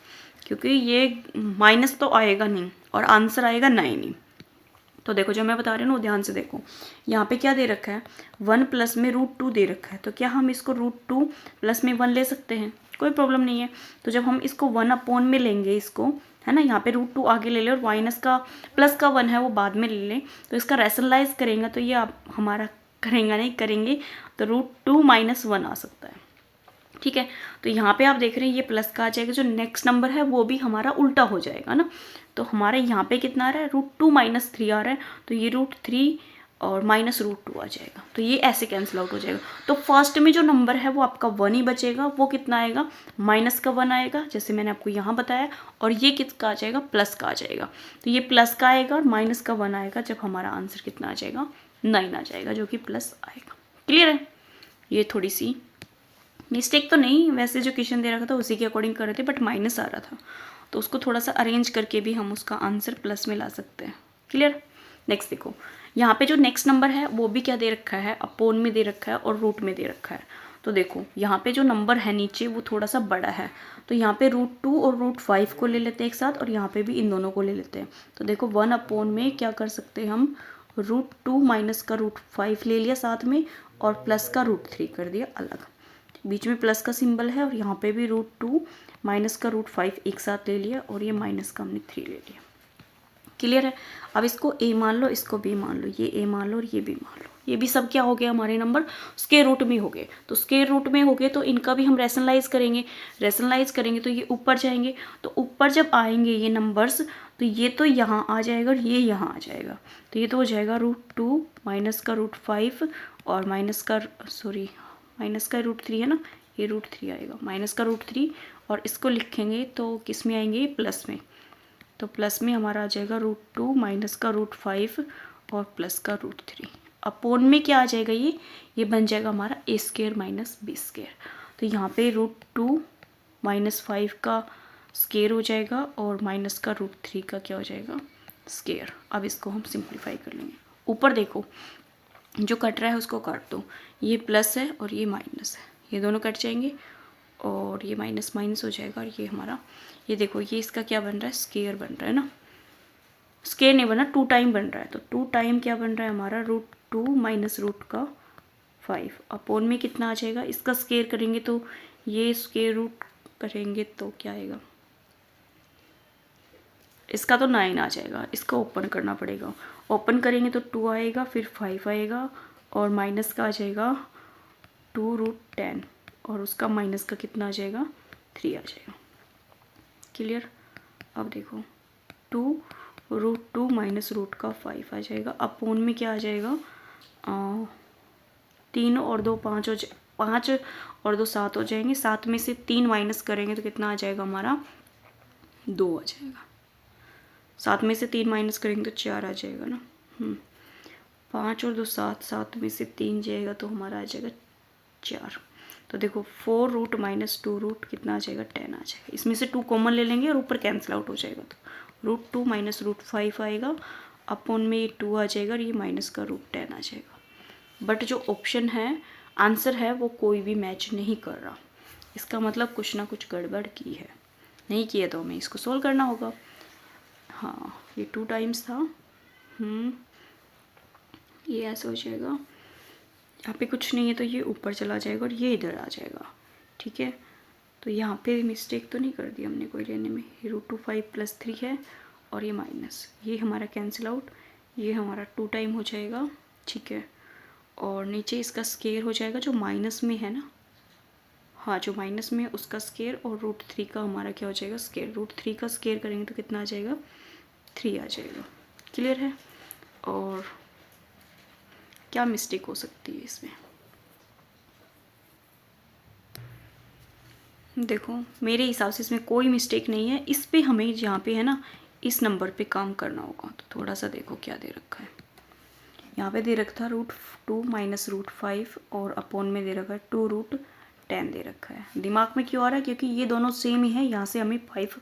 A: क्योंकि ये माइनस तो आएगा नहीं और आंसर आएगा 9 ही, तो देखो जो मैं बता रही हूँ ना वो ध्यान से देखो, यहाँ पे क्या दे रखा है, 1 प्लस में √2 दे रखा है, तो क्या हम इसको √2 प्लस में 1 ले सकते हैं, कोई प्रॉब्लम नहीं है। तो जब हम इसको 1 अपॉन में लेंगे इसको, है ना, यहाँ पे √2 आगे ले लें और माइनस का प्लस का 1 है वो बाद में ले लें, तो इसका रैशनलाइज करेंगे तो ये आप हमारा करेंगे तो √2 - 1 आ सकता है, ठीक है। तो यहाँ पे आप देख रहे हैं ये प्लस का आ जाएगा, जो नेक्स्ट नंबर है वो भी हमारा उल्टा हो जाएगा ना, तो हमारे यहाँ पे कितना आ रहा है, √2 - 3 आ रहा है, तो ये √3 और -√2 आ जाएगा, तो ये ऐसे कैंसिल आउट हो जाएगा। तो फर्स्ट में जो नंबर है वो आपका 1 ही बचेगा, वो कितना आएगा, माइनस का 1 आएगा, जैसे मैंने आपको यहाँ बताया, और ये किसका आ जाएगा, प्लस का आ जाएगा। तो ये प्लस का आएगा और माइनस का 1 आएगा, जब हमारा आंसर कितना आ जाएगा, 9 आ जाएगा, जो कि प्लस आएगा। क्लियर है, ये थोड़ी सी मिस्टेक तो नहीं, वैसे जो क्वेश्चन दे रखा था उसी के अकॉर्डिंग कर रहे थे, बट माइनस आ रहा था, तो उसको थोड़ा सा अरेंज करके भी हम उसका आंसर प्लस में ला सकते हैं। क्लियर। नेक्स्ट देखो, यहाँ पे जो नेक्स्ट नंबर है वो भी क्या दे रखा है, अपोन में दे रखा है और रूट में दे रखा है। तो देखो यहाँ पे जो नंबर है नीचे वो थोड़ा सा बड़ा है, तो यहाँ पे √2 और √5 को ले लेते हैं एक साथ, और यहाँ पे भी इन दोनों को ले लेते हैं। तो देखो 1 अपॉन में क्या कर सकते हैं हम, √2 माइनस का √5 ले लिया साथ में, और प्लस का √3 कर दिया अलग, बीच में प्लस का सिंबल है, और यहाँ पे भी √2 माइनस का √5 एक साथ ले लिया, और ये माइनस का हमने 3 ले लिया। क्लियर है। अब इसको a मान लो, इसको b मान लो, ये a मान लो और ये b मान लो, ये भी सब क्या हो गया, हमारे नंबर स्क्वायर रूट में हो गए। तो स्क्वायर रूट में हो गए तो इनका भी हम रैशनलाइज करेंगे तो ये ऊपर जाएंगे, तो ऊपर जब आएंगे ये नंबर्स, तो ये तो यहाँ आ जाएगा और ये यहाँ आ जाएगा, तो ये तो हो जाएगा √2 माइनस का √5 और माइनस का √3 है ना, ये √3 आएगा, माइनस का √3, और इसको लिखेंगे तो किस में आएंगे, प्लस में। तो प्लस में हमारा आ जाएगा √2 माइनस का √5 और प्लस का √3। अपोन में क्या आ जाएगा, ये बन जाएगा हमारा a² माइनस b²। तो यहाँ पे √2 माइनस 5 का स्क्वायर हो जाएगा और माइनस का √3 का क्या हो जाएगा, स्क्वायर। अब इसको हम सिंप्लीफाई कर लेंगे। ऊपर देखो जो कट रहा है उसको काट दो, ये प्लस है और ये माइनस है, ये दोनों कट जाएंगे और ये माइनस माइनस हो जाएगा, और ये हमारा, ये देखो ये इसका क्या बन रहा है, स्क्वायर बन रहा है ना, स्क्वायर नहीं बना, 2 टाइम बन रहा है। तो 2 टाइम क्या बन रहा है हमारा, √2 माइनस √5 अपोन में कितना आ जाएगा, इसका स्क्वायर करेंगे तो ये स्क्वायर रूट करेंगे तो क्या आएगा, इसका तो 9 आ जाएगा, इसका ओपन करना पड़ेगा, ओपन करेंगे तो 2 आएगा, फिर 5 आएगा, और माइनस का आ जाएगा 2√10, और उसका माइनस का कितना आ जाएगा, 3 आ जाएगा। क्लियर। अब देखो 2√2 माइनस √5 आ जाएगा, अपोन में क्या आ जाएगा, 3 और 2 5 5 और 2 7 हो जाएंगे, 7 में से 3 माइनस करेंगे तो कितना आ जाएगा हमारा, 2 आ जाएगा, 7 में से 3 माइनस करेंगे तो 4 आ जाएगा ना, 5 और 2 7, 7 में से 3 जाएगा तो हमारा आ जाएगा 4। तो देखो 4 रूट माइनस 2 रूट कितना आ जाएगा, 10 आ जाएगा, इसमें से 2 कॉमन ले लेंगे और ऊपर कैंसिल आउट हो जाएगा, तो √2 माइनस √5 आएगा, अपोन में ये 2 आ जाएगा और ये माइनस का √10 आ जाएगा। बट जो ऑप्शन है, आंसर है, वो कोई भी मैच नहीं कर रहा, इसका मतलब कुछ ना कुछ गड़बड़ की है, नहीं किया तो हमें इसको सोल्व करना होगा। हाँ ये 2 टाइम्स था, ये ऐसे हो जाएगा, यहाँ पे कुछ नहीं है तो ये ऊपर चला जाएगा और ये इधर आ जाएगा, ठीक है। तो यहाँ पे मिस्टेक तो नहीं कर दी हमने कोई लेने में, ये √2 5 + 3 है और ये माइनस, ये हमारा कैंसिल आउट, ये हमारा 2 टाइम हो जाएगा, ठीक है। और नीचे इसका स्क्वायर हो जाएगा जो माइनस में है ना, हाँ जो माइनस में है उसका स्क्वायर, और √3 का हमारा क्या हो जाएगा, स्क्वायर। √3 का स्क्वायर करेंगे तो कितना आ जाएगा, 3 आ जाएगा। क्लियर है। और क्या मिस्टेक हो सकती है इसमें, देखो मेरे हिसाब से इसमें कोई मिस्टेक नहीं है, इस पे हमें जहाँ पे है ना, इस नंबर पे काम करना होगा। तो थोड़ा सा देखो क्या दे रखा है, यहाँ पे दे रखा था √2 माइनस √5 और अपोन में दे रखा है 2√10 दे रखा है। दिमाग में क्यों आ रहा है, क्योंकि ये दोनों सेम ही है, यहाँ से हमें 5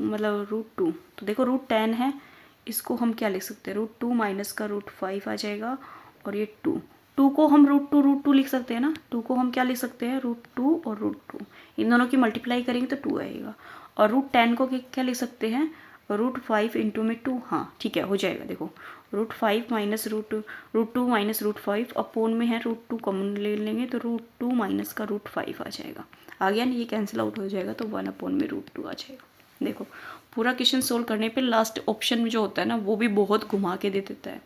A: मतलब √2, तो देखो √10 है, इसको हम क्या लिख सकते हैं, √2 माइनस का √5 आ जाएगा, और ये 2 को हम √2 लिख सकते हैं ना, 2 को हम क्या लिख सकते हैं, √2 और √2, इन दोनों की मल्टीप्लाई करेंगे तो 2 आएगा। और √10 को क्या लिख सकते हैं, √5 इंटू में 2, हाँ ठीक है हो जाएगा। देखो √5 माइनस √2 माइनस √5 अपोन में है √2 कॉमन ले लेंगे तो √2 माइनस का √5 आ जाएगा। आ गया ना, ये कैंसिल आउट हो जाएगा तो 1 अपोन में √2 आ जाएगा। देखो पूरा क्वेश्चन सोल्व करने पे लास्ट ऑप्शन में जो होता है ना वो भी बहुत घुमा के दे देता है।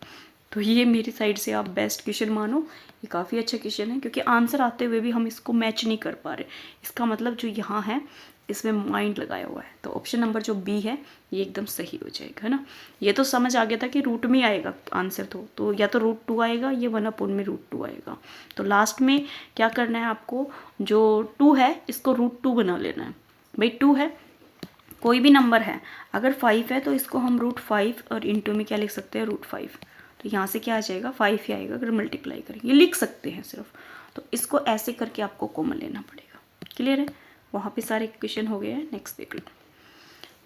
A: तो ये मेरी साइड से आप बेस्ट क्वेश्चन मानो, ये काफ़ी अच्छा क्वेश्चन है क्योंकि आंसर आते हुए भी हम इसको मैच नहीं कर पा रहे। इसका मतलब जो यहाँ है इसमें माइंड लगाया हुआ है। तो ऑप्शन नंबर जो बी है ये एकदम सही हो जाएगा, है ना। ये तो समझ आ गया था कि रूट में आएगा आंसर, तो या तो √2 आएगा, ये 1 अपोन में √2 आएगा। तो लास्ट में क्या करना है आपको, जो 2 है इसको √2 बना लेना है। भाई 2 है, कोई भी नंबर है, अगर 5 है तो इसको हम √5 और इंटू में क्या लिख सकते हैं √5। तो यहाँ से क्या आ जाएगा 5 ही आएगा अगर मल्टीप्लाई करेंगे, लिख सकते हैं सिर्फ। तो इसको ऐसे करके आपको कॉमन लेना पड़ेगा। क्लियर है, वहाँ पे सारे इक्वेशन हो गए हैं। नेक्स्ट देख लो।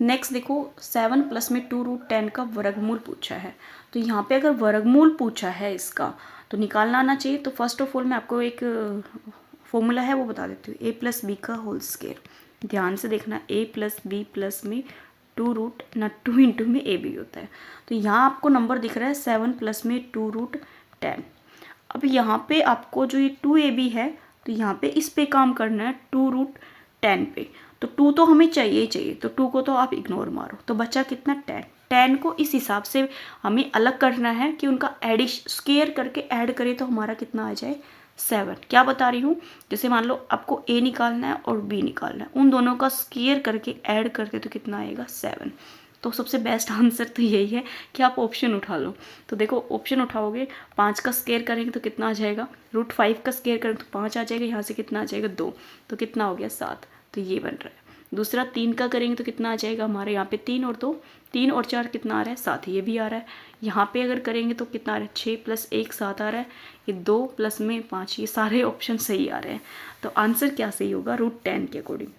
A: नेक्स्ट देखो 7 प्लस में 2√10 का वर्गमूल पूछा है। तो यहाँ पे अगर वर्गमूल पूछा है इसका तो निकालना आना चाहिए। तो फर्स्ट ऑफ ऑल मैं आपको एक फॉर्मूला है वो बता देती हूँ, a+b का होल स्क्वायर। ध्यान से देखना, a+b प्लस में 2 इंटू में ab होता है। तो यहाँ आपको नंबर दिख रहा है 7 प्लस में 2√10। अब यहाँ पे आपको जो ये 2ab है तो यहाँ पे इस पे काम करना है 2√10 पे। तो 2 तो हमें चाहिए ही चाहिए, तो 2 को तो आप इग्नोर मारो। तो बचा कितना 10। 10 को इस हिसाब से हमें अलग करना है कि उनका स्क्वायर करके ऐड करें तो हमारा कितना आ जाए 7। क्या बता रही हूँ, जैसे मान लो आपको a निकालना है और b निकालना है, उन दोनों का स्क्वायर करके ऐड करते तो कितना आएगा 7। तो सबसे बेस्ट आंसर तो यही है कि आप ऑप्शन उठा लो। तो देखो ऑप्शन उठाओगे, 5 का स्क्वायर करेंगे तो कितना आ जाएगा, √5 का स्क्वायर करेंगे तो 5 आ जाएगा, यहाँ से कितना आ जाएगा 2, तो कितना हो गया 7। तो ये बन रहा है। दूसरा 3 का करेंगे तो कितना आ जाएगा हमारे यहाँ पे 3 और 2, 3 और 4 कितना आ रहा है 7, ये भी आ रहा है। यहाँ पे अगर करेंगे तो कितना आ रहा है 6 + 1 7 आ रहा है, ये 2 प्लस में 5, ये सारे ऑप्शन सही आ रहे हैं। तो आंसर क्या सही होगा √10 के अकॉर्डिंग।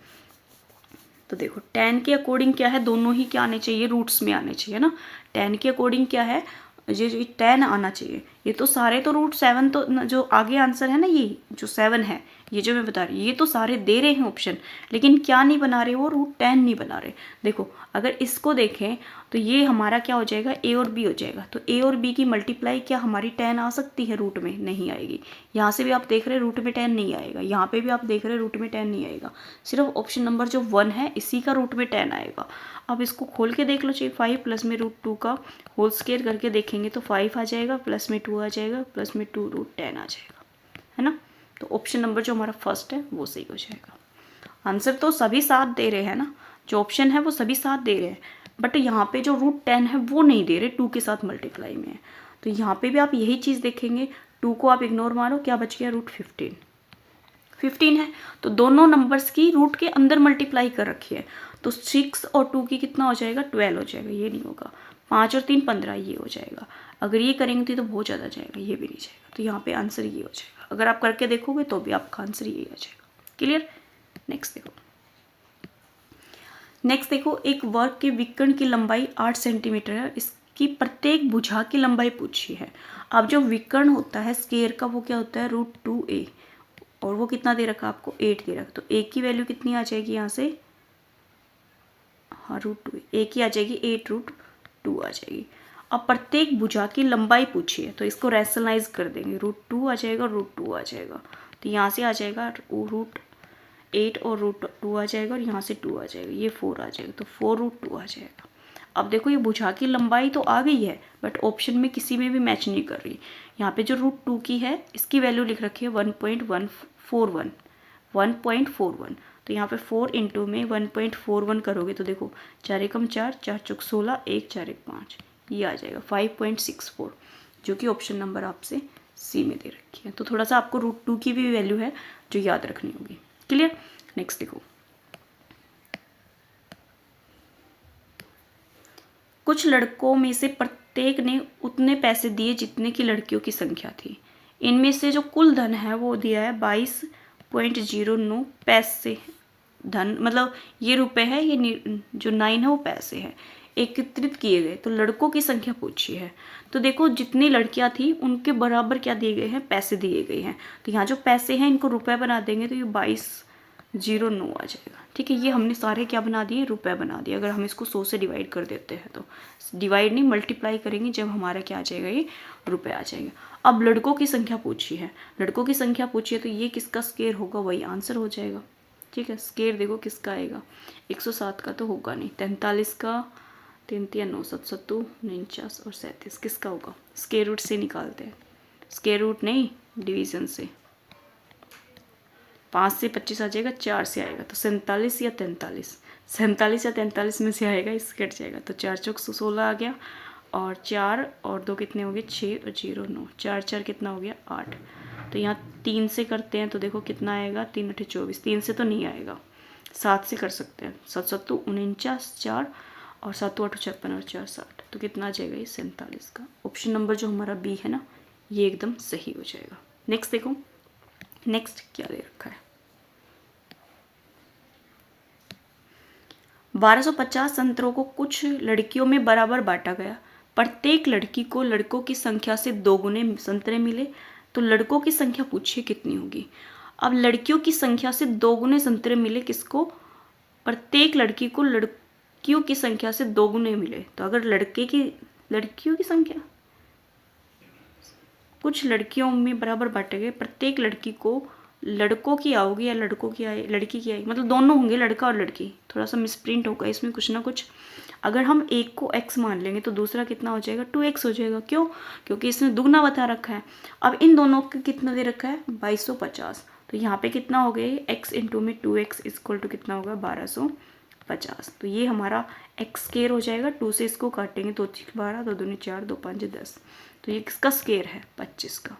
A: तो देखो 10 के अकॉर्डिंग क्या है, दोनों ही क्या आने चाहिए, रूट्स में आने चाहिए ना। 10 के अकॉर्डिंग क्या है, ये जो 10 आना चाहिए। ये तो सारे तो √7 तो जो आगे आंसर है ना, ये जो 7 है, ये जो मैं बता रही हूँ, ये तो सारे दे रहे हैं ऑप्शन, लेकिन क्या नहीं बना रहे, वो √10 नहीं बना रहे। देखो अगर इसको देखें तो ये हमारा क्या हो जाएगा, a और b हो जाएगा। तो a और b की मल्टीप्लाई क्या हमारी 10 आ सकती है रूट में, नहीं आएगी। यहाँ से भी आप देख रहे हैं रूट में 10 नहीं आएगा, यहाँ पे भी आप देख रहे हैं रूट में 10 नहीं आएगा। सिर्फ ऑप्शन नंबर जो 1 है इसी का रूट में 10 आएगा। अब इसको खोल के देख लो, चाहिए 5 प्लस में √2 का होल स्क्वायर करके देखेंगे तो 5 आ जाएगा, प्लस में 2 आ जाएगा, प्लस में 2√10 आ जाएगा, है ना। तो ऑप्शन नंबर जो हमारा फर्स्ट है वो सही हो जाएगा। आंसर तो सभी 7 दे रहे हैं ना, जो ऑप्शन है वो सभी 7 दे रहे हैं, बट यहाँ पे जो √10 है वो नहीं दे रहे, 2 के साथ मल्टीप्लाई में है। तो यहाँ पे भी आप यही चीज़ देखेंगे, 2 को आप इग्नोर मारो, क्या बच गया √15 है। तो दोनों नंबर्स की रूट के अंदर मल्टीप्लाई कर रखी है। तो 6 और 2 की कितना हो जाएगा 12 हो जाएगा, ये नहीं होगा। 5 और 3 15, ये हो जाएगा। अगर ये करेंगे तो बहुत ज़्यादा जाएगा, ये भी नहीं जाएगा। तो यहाँ पे आंसर ये हो जाएगा। अगर आप करके देखोगे तो भी आपका आंसर यही आ जाएगा। क्लियर। नेक्स्ट देखो एक वर्ग के विकर्ण की लंबाई 8 सेंटीमीटर है, इसकी प्रत्येक भुजा की लंबाई पूछी है। अब जो विकर्ण होता है स्क्वायर का वो क्या होता है √2a, और वो कितना दे रखा आपको 8 दे रखा। तो a की वैल्यू कितनी आ जाएगी यहाँ से, हाँ √2, a की आ जाएगी 8√2 आ जाएगी। अब प्रत्येक भुजा की लंबाई पूछी है तो इसको रैशनलाइज कर देंगे, √2 आ जाएगा, √2 आ जाएगा। तो यहाँ से आ जाएगा √8 और √2 आ जाएगा, और यहाँ से 2 आ जाएगा, ये 4 आ जाएगा, तो 4√2 आ जाएगा। अब देखो ये भुजा की लंबाई तो आ गई है, बट ऑप्शन में किसी में भी मैच नहीं कर रही। यहाँ पे जो √2 की है इसकी वैल्यू लिख रखी है 1.41। तो यहाँ पे 4 इंटू में 1.41 करोगे तो देखो 4 एकम 4, 4 चौक 16, 1 4 1 5, ये आ जाएगा 5.64, जो कि ऑप्शन नंबर आपसे सी में दे रखी है। तो थोड़ा सा आपको √2 की भी वैल्यू है जो याद रखनी होगी। क्लियर। नेक्स्ट देखो, कुछ लड़कों में से प्रत्येक ने उतने पैसे दिए जितने की लड़कियों की संख्या थी। इनमें से जो कुल धन है वो दिया है 22.09 पैसे धन, मतलब ये रुपए है, ये जो 9 है वो पैसे है, एकत्रित किए गए। तो लड़कों की संख्या पूछी है। तो देखो जितनी लड़कियां थी उनके बराबर क्या दिए गए हैं, पैसे दिए गए हैं। तो यहाँ जो पैसे हैं इनको रुपए बना देंगे, तो ये 0,9 आ जाएगा। ठीक है, ये हमने सारे क्या बना दिए, रुपए बना दिए। अगर हम इसको 100 से डिवाइड कर देते हैं तो डिवाइड नहीं मल्टीप्लाई करेंगे, जब हमारा क्या आ जाएगा, ये रुपए आ जाएगा। अब लड़कों की संख्या पूछी है, लड़कों की संख्या पूछी है तो ये किसका स्केयर होगा, वही आंसर हो जाएगा। ठीक है, स्केयर देखो किसका आएगा, 107 का तो होगा नहीं, 43 का, 3 3 9 7 7 49 और 37 किसका होगा, स्केयर रूट से निकालते हैं, स्केयर रूट नहीं डिवीजन से। 5 से 25 आ जाएगा, 4 से आएगा तो 47 या 43, 47 या 43 में से आएगा, इस कट जाएगा तो 4 चौक 16 आ गया, और 4 और 2 कितने हो गए, 6 और 0 9, 4 4 कितना हो गया 8। तो यहाँ 3 से करते हैं तो देखो कितना आएगा, 3 8 24, 3 से तो नहीं आएगा, 7 से कर सकते हैं, 7 7 49, 4 और 7 8 56 और 4 60, तो कितना आ जाएगा ये 47 का। ऑप्शन नंबर जो हमारा बी है ना, ये एकदम सही हो जाएगा। नेक्स्ट देखो, नेक्स्ट क्या दे रखा है, 1250 संतरों को कुछ लड़कियों में बराबर बांटा गया, प्रत्येक लड़की को लड़कों की संख्या से 2 गुने संतरे मिले, तो लड़कों की संख्या पूछिए कितनी होगी। अब लड़कियों की संख्या से 2 गुने संतरे मिले किसको, प्रत्येक लड़की को लड़कियों की संख्या से 2 गुने मिले, तो अगर लड़कियों की संख्या कुछ लड़कियों में बराबर बांटे गए, प्रत्येक लड़की को लड़कों की आओगी या लड़की की आएगी, मतलब दोनों होंगे, लड़का और लड़की, थोड़ा सा मिसप्रिंट होगा इसमें कुछ ना कुछ। अगर हम एक को x मान लेंगे तो दूसरा कितना हो जाएगा, 2x हो जाएगा। क्यों, क्योंकि इसमें दुगना बता रखा है। अब इन दोनों का कितना दे रखा है, 2250, तो यहाँ पे कितना हो गया, x इंटू में 2x इक्वल टू कितना होगा, 1250। तो ये हमारा x स्केयर हो जाएगा, 2 से इसको काटेंगे तो 12, 2 दूनी 4, 2 5 10, तो ये किसका स्केयर है, 25 का।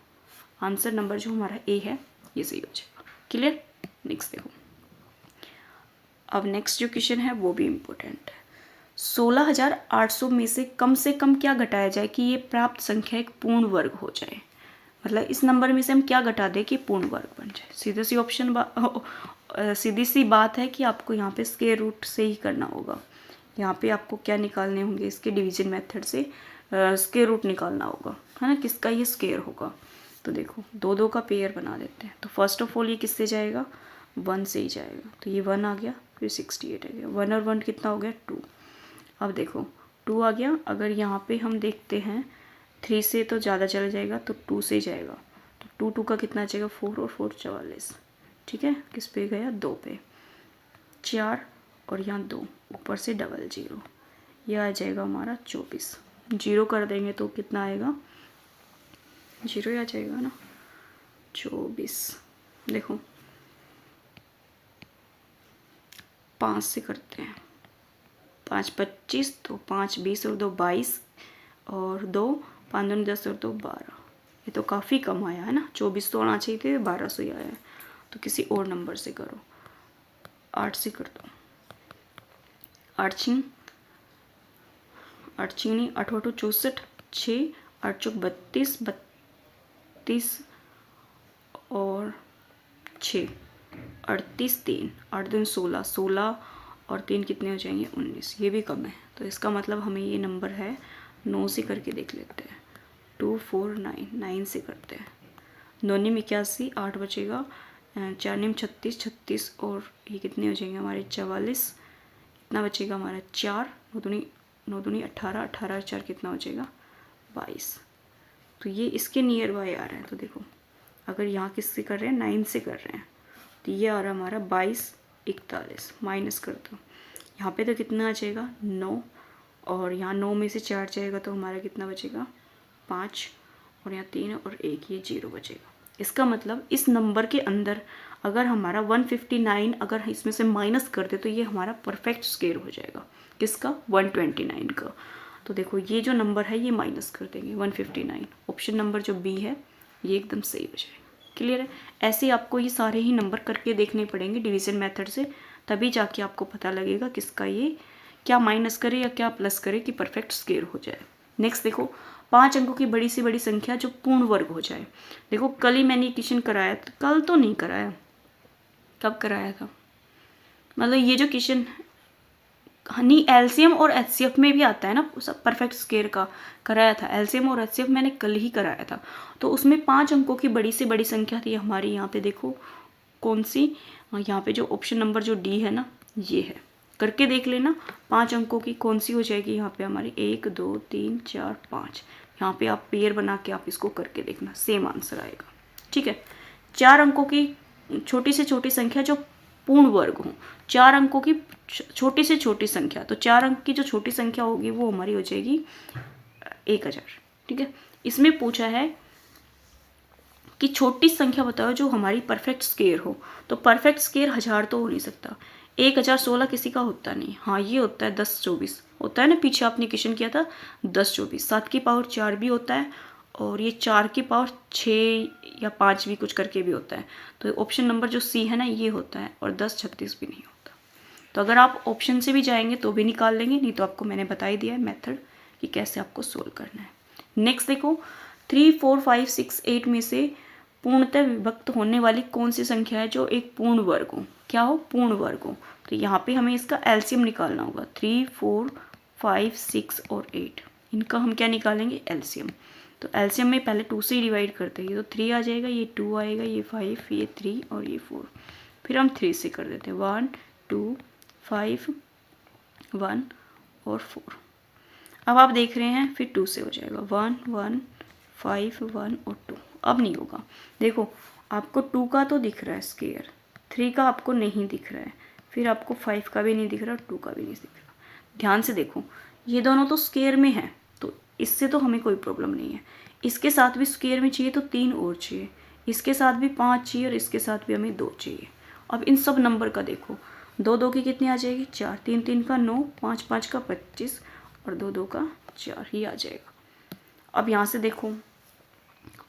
A: आंसर नंबर जो हमारा ए है ये सही हो जाएगा। क्लियर, नेक्स्ट देखो। अब नेक्स्ट जो क्वेश्चन है वो भी इम्पोर्टेंट है। 16,800 में से कम क्या घटाया जाए कि ये प्राप्त संख्या एक पूर्ण वर्ग हो जाए, मतलब इस नंबर में से हम क्या घटा दें कि पूर्ण वर्ग बन जाए। सीधी सी बात है कि आपको यहाँ पे स्क्वायर रूट से ही करना होगा। यहाँ पे आपको क्या निकालने होंगे, इसके डिवीजन मेथड से स्क्वायर रूट निकालना होगा, है ना, किसका ये स्क्वायर होगा। तो देखो 2 2 का पेयर बना देते हैं। तो फर्स्ट ऑफ ऑल ये किससे जाएगा, 1 से ही जाएगा, तो ये 1 आ गया, फिर 68 आ गया, 1 और 1 कितना हो गया, 2। अब देखो 2 आ गया, अगर यहाँ पे हम देखते हैं 3 से तो ज़्यादा चला जाएगा, तो 2 से जाएगा, तो 2 का कितना जाएगा, 4 और 4 44। ठीक है, किस पे गया, 2 पे, 4 और यहाँ 2, ऊपर से डबल 0, यह आ जाएगा हमारा 24। 0 कर देंगे तो कितना आएगा, 0 आ जाएगा ना, 24। देखो 5 से करते हैं, 5 25, तो 5 20 और 2 22, और 2 5 2 10 और 2 12। ये तो काफ़ी कम आया है ना, 24 तो आना चाहिए थे, 1200 ही आया है। तो किसी और नंबर से करो, 8 से कर दो, 8 छिंग नहीं, 8 8 64, 6 8 चौक 32 32 और 6 38, 3 8 2 16, 16 और 3 कितने हो जाएंगे, 19। ये भी कम है, तो इसका मतलब हमें ये नंबर है, 9 से करके देख लेते हैं। 2 4 9, 9 से करते हैं, 9 9 81, 8 बचेगा, 4 9 36 36, और ये कितने हो जाएंगे हमारे 44, कितना बचेगा हमारा 4, 9 दूनी 18, 18 4 कितना हो जाएगा 22। तो ये इसके नियर बाय आ रहा है। तो देखो अगर यहाँ किससे कर रहे हैं, 9 से कर रहे हैं, तो ये आ रहा है हमारा 22 41, माइनस कर दो, यहाँ पे तो कितना आ जाएगा 9, और यहाँ 9 में से 4 जाएगा तो हमारा कितना बचेगा 5, और यहाँ 3 और 1, ये 0 बचेगा। इसका मतलब इस नंबर के अंदर अगर हमारा 159 अगर इसमें से माइनस कर दे तो ये हमारा परफेक्ट स्क्वायर हो जाएगा, किसका, 129 का। तो देखो ये जो नंबर है ये माइनस कर देंगे 159, ऑप्शन नंबर जो बी है ये एकदम सही हो जाएगा। क्लियर है, ऐसे आपको ये सारे ही नंबर करके देखने पड़ेंगे डिवीजन मेथड से, तभी जाके आपको पता लगेगा किसका ये क्या माइनस करे या क्या प्लस करे कि परफेक्ट स्क्वायर हो जाए। नेक्स्ट देखो 5 अंकों की बड़ी से बड़ी संख्या जो पूर्ण वर्ग हो जाए। देखो कल ही मैंने क्वेश्चन कराया, कल तो नहीं कराया, कब कराया था, मतलब ये जो क्वेश्चन नहीं एलसीएम और एचसीएफ में भी आता है ना, सब परफेक्ट स्क्वायर का कराया था, एलसीएम और एचसीएफ मैंने कल ही कराया था। तो उसमें 5 अंकों की बड़ी से बड़ी संख्या थी हमारी, यहाँ पे देखो कौन सी, यहाँ पे जो ऑप्शन नंबर जो डी है ना ये है। करके देख लेना 5 अंकों की कौन सी हो जाएगी यहाँ पे हमारी 1 2 3 4 5। यहाँ पे आप पेयर बना के आप इसको करके देखना, सेम आंसर आएगा। ठीक है, 4 अंकों की छोटी से छोटी संख्या जो पूर्ण वर्ग हो, 4 अंकों की छोटी से छोटी संख्या, तो 4 अंक की जो छोटी संख्या होगी वो हमारी हो जाएगी 1000। ठीक है, इसमें पूछा है कि छोटी संख्या बताओ जो हमारी परफेक्ट स्क्वायर हो। तो परफेक्ट स्क्वायर 1000 तो हो नहीं सकता, 1016 किसी का होता नहीं। हाँ ये होता है 10 24 होता है ना, पीछे आपने क्वेश्चन किया था 10 24। 7 की पावर 4 भी होता है और ये 4 की पावर 6 या 5 भी कुछ करके भी होता है। तो ऑप्शन नंबर जो सी है ना ये होता है, और 10 36 भी नहीं होता। तो अगर आप ऑप्शन से भी जाएंगे तो भी निकाल लेंगे, नहीं तो आपको मैंने बता ही दिया है मेथड कि कैसे आपको सोल्व करना है। नेक्स्ट देखो 3 4 5 6 8 में से पूर्णतः विभक्त होने वाली कौन सी संख्या है जो एक पूर्ण वर्ग हो। क्या हो, पूर्ण वर्ग हो। तो यहाँ पे हमें इसका एलसीएम निकालना होगा। 3 4 5 6 और 8, इनका हम क्या निकालेंगे, एलसीएम। तो एलसीएम में पहले 2 से ही डिवाइड करते हैं, तो 3 आ जाएगा, ये 2 आएगा, ये 5, ये 3 और ये 4। फिर हम 3 से कर देते हैं, 1 2 5 1 और 4। अब आप देख रहे हैं फिर 2 से हो जाएगा, 1 1 5 1 और 2। अब नहीं होगा, देखो आपको 2 का तो दिख रहा है स्क्वायर, 3 का आपको नहीं दिख रहा है, फिर आपको 5 का भी नहीं दिख रहा और 2 का भी नहीं दिख रहा। ध्यान से देखो ये दोनों तो स्क्वायर में है, तो इससे तो हमें कोई प्रॉब्लम नहीं है। इसके साथ भी स्क्वायर में चाहिए तो 3 और चाहिए, इसके साथ भी 5 चाहिए और इसके साथ भी हमें 2 चाहिए। अब इन सब नंबर का देखो, 2 2 की कितनी आ जाएगी 4, 3 3 का 9, 5 5 का 25 और 2 2 का 4 ही आ जाएगा। अब यहाँ से देखो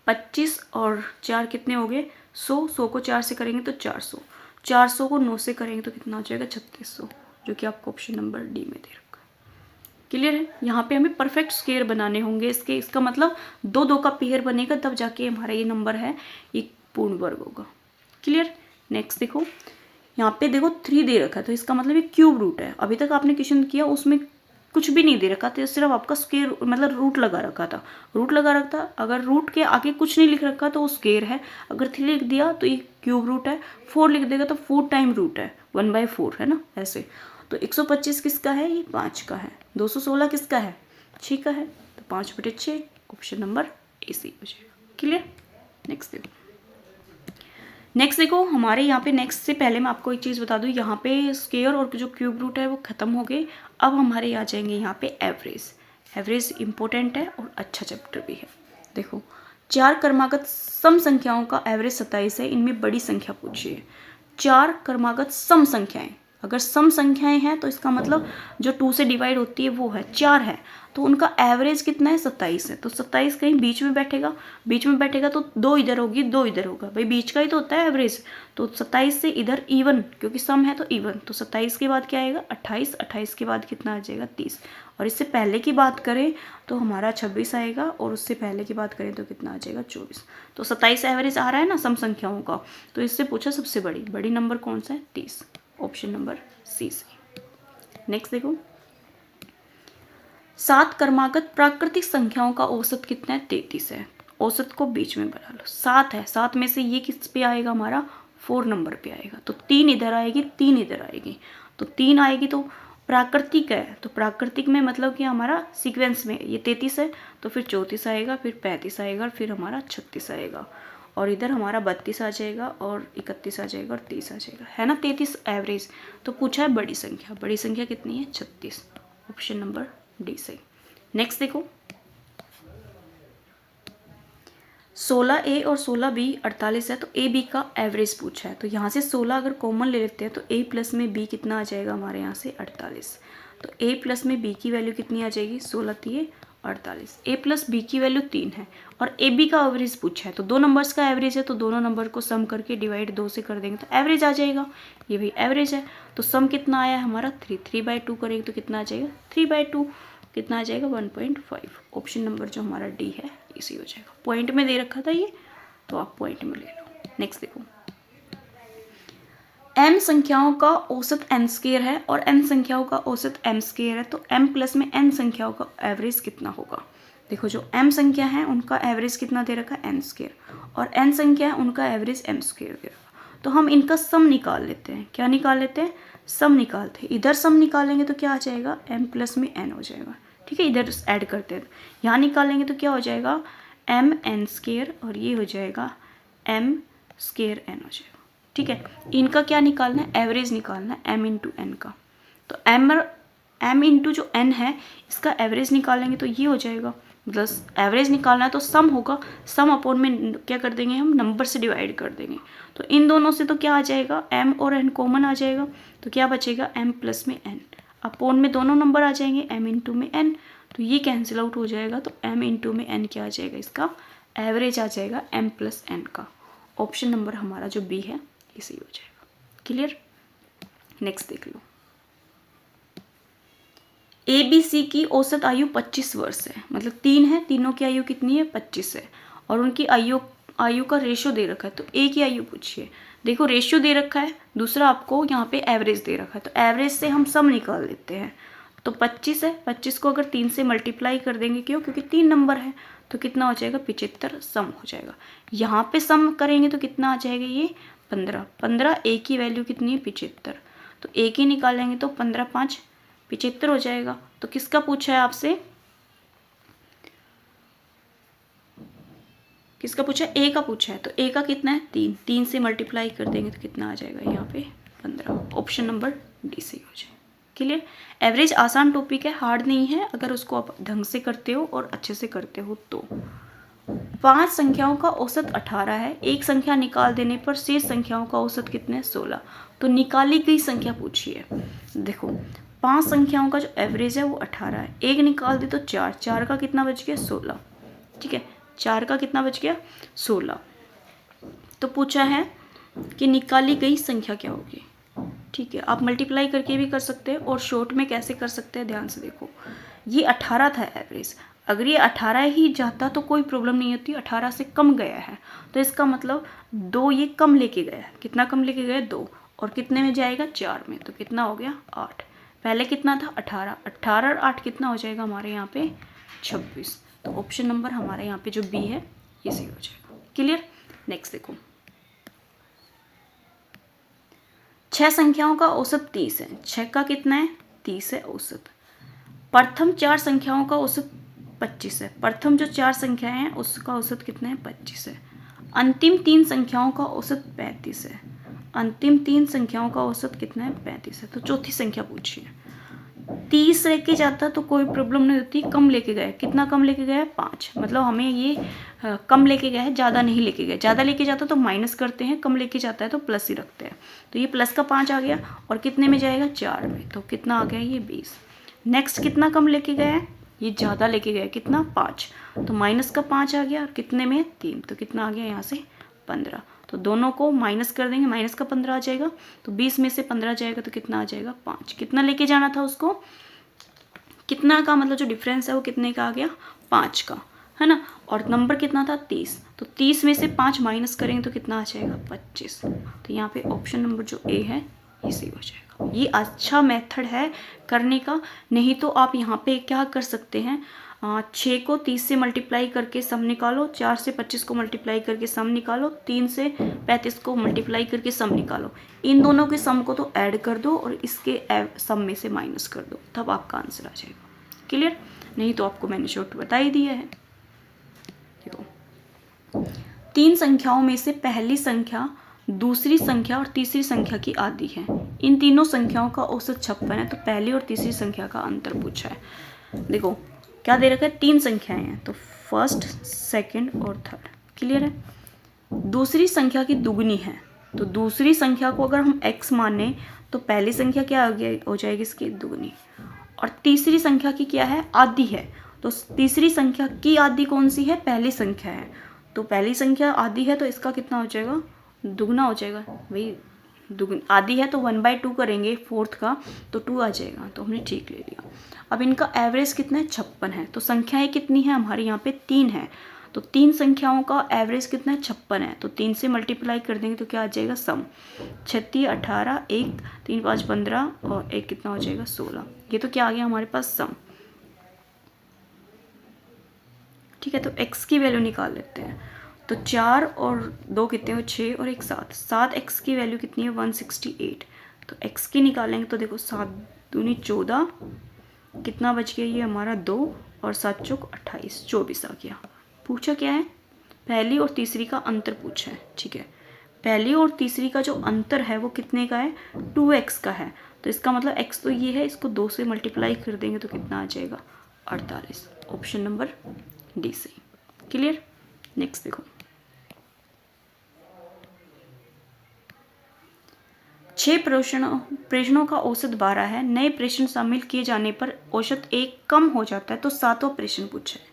A: 25 और 4 कितने हो गए 100, 100 को 4 से करेंगे तो 400, 400 को 9 से करेंगे तो कितना हो जाएगा 3600, जो कि आपको ऑप्शन नंबर डी में दे रखा है। क्लियर है, यहाँ पे हमें परफेक्ट स्क्वायर बनाने होंगे इसके, इसका मतलब 2 2 का पेयर बनेगा तब जाके हमारा ये नंबर है ये पूर्ण वर्ग होगा। क्लियर। नेक्स्ट देखो यहाँ पे देखो 3 दे रखा है, तो इसका मतलब ये क्यूब रूट है। अभी तक आपने क्वेश्चन किया उसमें कुछ भी नहीं दे रखा था, सिर्फ आपका स्क्वायर मतलब रूट लगा रखा था, रूट लगा रखा था। अगर रूट के आगे कुछ नहीं लिख रखा तो वो स्क्वायर है, अगर 3 लिख दिया तो ये क्यूब रूट है, 4 लिख देगा तो 4 टाइम रूट है, 1/4 है ना ऐसे। तो 125 किसका है, ये 5 का है। 216 किसका है, 6 का है, तो 5/6 ऑप्शन नंबर ए सी हो जाएगा। क्लियर। नेक्स्ट देखो हमारे यहाँ पे नेक्स्ट से पहले मैं आपको एक चीज़ बता दूँ, यहाँ पे स्क्वायर और जो क्यूब रूट है वो ख़त्म हो गए। अब हमारे आ जाएंगे यहाँ पे एवरेज। एवरेज इम्पोर्टेंट है और अच्छा चैप्टर भी है। देखो 4 क्रमागत सम संख्याओं का एवरेज 27 है, इनमें बड़ी संख्या पूछी है। 4 क्रमागत सम संख्याएं, अगर सम संख्याएं हैं तो इसका मतलब जो 2 से डिवाइड होती है वो है 4 है, तो उनका एवरेज कितना है 27 है। तो 27 कहीं बीच में बैठेगा, बीच में बैठेगा तो 2 इधर होगी 2 इधर होगा, भाई बीच का ही तो होता है एवरेज। तो 27 से इधर इवन, क्योंकि सम है तो इवन, तो 27 के बाद क्या आएगा 28, 28 के बाद कितना आ जाएगा 30, और इससे पहले की बात करें तो हमारा 26 आएगा, और उससे पहले की बात करें तो कितना आ जाएगा 24। तो 27 एवरेज आ रहा है ना सम संख्याओं का। तो इससे पूछा सबसे बड़ी नंबर कौन सा है 30, ऑप्शन नंबर सी से। नेक्स्ट देखो 7 क्रमागत प्राकृतिक संख्याओं का औसत कितना है 33 है। औसत को बीच में बना लो, 7 है, 7 में से ये किस पे आएगा हमारा 4 नंबर पे आएगा, तो 3 इधर आएगी 3 इधर आएगी, तो 3 आएगी तो प्राकृतिक है, तो प्राकृतिक में मतलब कि हमारा सीक्वेंस में ये 33 है, तो फिर 34 आएगा, फिर 35 आएगा, फिर हमारा 36 आएगा, और इधर हमारा 32 आ जाएगा, और 31 आ जाएगा, और 30 आ जाएगा, है ना 33 एवरेज। तो पूछा है बड़ी संख्या कितनी है 36, ऑप्शन नंबर डी सही। नेक्स्ट देखो 16A और 16B 48 है, तो ए बी का एवरेज पूछा है। तो यहाँ से 16 अगर कॉमन ले लेते हैं तो a प्लस में b कितना आ जाएगा हमारे यहाँ से 48, तो a प्लस में b की वैल्यू कितनी आ जाएगी 16 48, a प्लस b की वैल्यू 3 है, और ए बी का एवरेज पूछा है। तो 2 नंबर्स का एवरेज है, तो दोनों नंबर को सम करके डिवाइड 2 से कर देंगे तो एवरेज आ जाएगा, ये भी एवरेज है। तो सम कितना आया हमारा 3/2 करेंगे तो कितना आ जाएगा 3/2, कितना आ जाएगा 1.5, औप्शन नंबर जो हमारा डी है इसी हो जाएगा। पॉइंट में दे रखा था ये, तो आप पॉइंट में ले लो। नेक्स्ट देखो m संख्याओं का औसत n स्क्वायर है और n संख्याओं का औसत m स्क्वायर है, तो m प्लस में n संख्याओं का एवरेज कितना होगा। देखो जो m संख्या है उनका एवरेज कितना दे रखा है n स्क्वायर, और n संख्या है उनका एवरेज m स्क्वायर दे रखा। तो हम इनका सम निकाल लेते हैं। क्या निकाल लेते हैं? सम निकालते हैं। इधर सम निकालेंगे तो क्या आ जाएगा? m प्लस में n हो जाएगा। ठीक है, इधर ऐड करते हैं, यहाँ निकालेंगे तो क्या हो जाएगा? m n स्केयर, और ये हो जाएगा m स्केयर n हो जाएगा। ठीक है, इनका क्या निकालना है? एवरेज निकालना है m इंटू एन का। तो m इंटू जो n है इसका एवरेज निकालेंगे तो ये हो जाएगा, मतलब एवरेज निकालना है तो सम होगा, सम अपॉन में क्या कर देंगे हम? नंबर से डिवाइड कर देंगे। तो इन दोनों से तो क्या आ जाएगा? m और n कॉमन आ जाएगा, तो क्या बचेगा? m प्लस में n। अपॉन में दोनों नंबर आ जाएंगे, m इंटू में n, तो ये कैंसिल आउट हो जाएगा। तो m इंटू में n क्या आ जाएगा? इसका एवरेज आ जाएगा m प्लस n का। ऑप्शन नंबर हमारा जो बी है ये सही हो जाएगा। क्लियर? नेक्स्ट देख लो। ए बी सी की औसत आयु 25 वर्ष है, मतलब 3 है, तीनों की आयु कितनी है? 25 है, और उनकी आयु का रेशो दे रखा है। तो ए की आयु पूछिए। देखो रेशियो दे रखा है, दूसरा आपको यहाँ पे एवरेज दे रखा है, तो एवरेज से हम सम निकाल लेते हैं। तो 25 है, 25 को अगर 3 से मल्टीप्लाई कर देंगे, क्यों? क्योंकि 3 नंबर है, तो कितना हो जाएगा? 75 सम हो जाएगा। यहाँ पे सम करेंगे तो कितना आ जाएगा? ये 15। 15 ए की वैल्यू कितनी है? 75। तो ए की निकालेंगे तो 15 5 75 हो जाएगा। तो किसका पूछा है आपसे? किसका पूछा है? ए का पूछा है। तो ए का कितना है? 3। 3 से मल्टीप्लाई कर देंगे तो कितना आ जाएगा? यहाँ पे 15। ऑप्शन नंबर डी सही हो जाए। क्लियर? एवरेज आसान टॉपिक है, हार्ड नहीं है अगर उसको आप ढंग से करते हो और अच्छे से करते हो तो। 5 संख्याओं का औसत 18 है, एक संख्या निकाल देने पर शेष संख्याओं का औसत कितने? 16। तो निकाली गई संख्या पूछिए। देखो 5 संख्याओं का जो एवरेज है वो 18 है, एक निकाल दे तो 4, 4 का कितना बच गया? 16। ठीक है, 4 का कितना बच गया? 16। तो पूछा है कि निकाली गई संख्या क्या होगी। ठीक है, आप मल्टीप्लाई करके भी कर सकते हैं और शॉर्ट में कैसे कर सकते हैं ध्यान से देखो। ये 18 था एवरेज, अगर ये 18 ही जाता तो कोई प्रॉब्लम नहीं होती, 18 से कम गया है तो इसका मतलब 2 ये कम लेके गया है। कितना कम लेके गया? 2। और कितने में जाएगा? 4 में, तो कितना हो गया? 8। पहले कितना था? 18। 18 और 8 कितना हो जाएगा हमारे यहाँ पे? 26। तो ऑप्शन नंबर हमारे यहाँ पे जो बी है ये सही हो जाएगा। क्लियर? नेक्स्ट देखो। 6 संख्याओं का औसत 30 है, 6 का कितना है? 30 है औसत। प्रथम 4 संख्याओं का औसत 25 है, प्रथम जो 4 संख्याएं हैं उसका औसत कितना है? 25 है। अंतिम 3 संख्याओं का औसत 35 है, अंतिम 3 संख्याओं का औसत कितना है? 35 है। तो चौथी संख्या पूछिए। 30 लेके जाता तो कोई प्रॉब्लम नहीं होती, कम लेके गए, कितना कम लेके गया? 5। मतलब हमें ये कम लेके गया है, ज़्यादा नहीं लेके गए। ज़्यादा लेके जाता तो माइनस करते हैं, कम लेके जाता है तो प्लस ही रखते हैं। तो ये प्लस का 5 आ गया, और कितने में जाएगा? 4 में, तो कितना आ गया? ये 20। नेक्स्ट कितना कम लेके गया है? ये ज़्यादा लेके गया, कितना? 5। तो माइनस का 5 आ गया, और कितने में? 3, तो कितना आ गया यहाँ से? 15। तो दोनों को माइनस कर देंगे, माइनस का 15 आ जाएगा, तो 20 में से 15 जाएगा तो कितना आ जाएगा? 5। कितना लेके जाना था उसको? कितना का मतलब जो डिफरेंस है वो कितने का आ गया? 5 का, है ना। और नंबर कितना था? 30। तो 30 में से 5 माइनस करेंगे तो कितना आ जाएगा? 25। तो यहाँ पे ऑप्शन नंबर जो ए है ये सही हो जाएगा। ये अच्छा मेथड है करने का। नहीं तो आप यहाँ पे क्या कर सकते हैं, 6 को 30 से मल्टीप्लाई करके सम निकालो, 4 से 25 को मल्टीप्लाई करके सम निकालो, 3 से 35 को मल्टीप्लाई करके सम निकालो। इन दोनों के सम को तो ऐड कर दो और इसके सम में से माइनस कर दो, तब आपका आंसर आ जाएगा। क्लियर? नहीं तो आपको मैंने शॉर्ट बता ही दिया है। देखो 3 संख्याओं में से पहली संख्या, दूसरी संख्या और तीसरी संख्या की आधी है। इन तीनों संख्याओं का औसत 56 है, तो पहली और तीसरी संख्या का अंतर पूछा है। देखो क्या दे रखा है? 3 संख्याएं हैं, तो फर्स्ट, सेकंड और थर्ड। क्लियर है? दूसरी संख्या की दुगनी है, तो दूसरी संख्या को अगर हम x माने तो पहली संख्या क्या हो जाएगी? इसकी दुगनी। और तीसरी संख्या की क्या है? आधी है, तो तीसरी संख्या की आधी कौन सी है? पहली संख्या है, तो पहली संख्या आधी है तो इसका कितना हो जाएगा? दुगना हो जाएगा। भाई दुगनी आधी है तो 1/2 करेंगे फोर्थ का, तो 2 आ जाएगा, तो हमने ठीक ले लिया। अब इनका एवरेज कितना है? 56 है। तो संख्याएं कितनी है हमारे यहाँ पे? 3 है, तो 3 संख्याओं का एवरेज कितना है? 56 है। तो 3 से मल्टीप्लाई कर देंगे तो क्या आ जाएगा? सम 36, 18, 1, 3, 5, 15 और 1 कितना हो जाएगा? 16। ये तो क्या आ गया हमारे पास? सम। ठीक है, तो x की वैल्यू निकाल लेते हैं। तो 4 और 2 कितने हो 6 और 1 7, 7x की वैल्यू कितनी है 168। तो x की निकालेंगे तो देखो 7 दूनी 14, कितना बच गया ये हमारा 2 और 7 चौक 28, 24 आ गया। पूछा क्या है, पहली और तीसरी का अंतर पूछा है। ठीक है, पहली और तीसरी का जो अंतर है वो कितने का है 2x का है। तो इसका मतलब x तो ये है, इसको 2 से मल्टीप्लाई कर देंगे तो कितना आ जाएगा 48। ऑप्शन नंबर डी से। क्लियर। नेक्स्ट देखो, 6 प्रश्नों का औसत 12 है, नए प्रश्न शामिल किए जाने पर औसत 1 कम हो जाता है, तो 7वां प्रश्न पूछा है।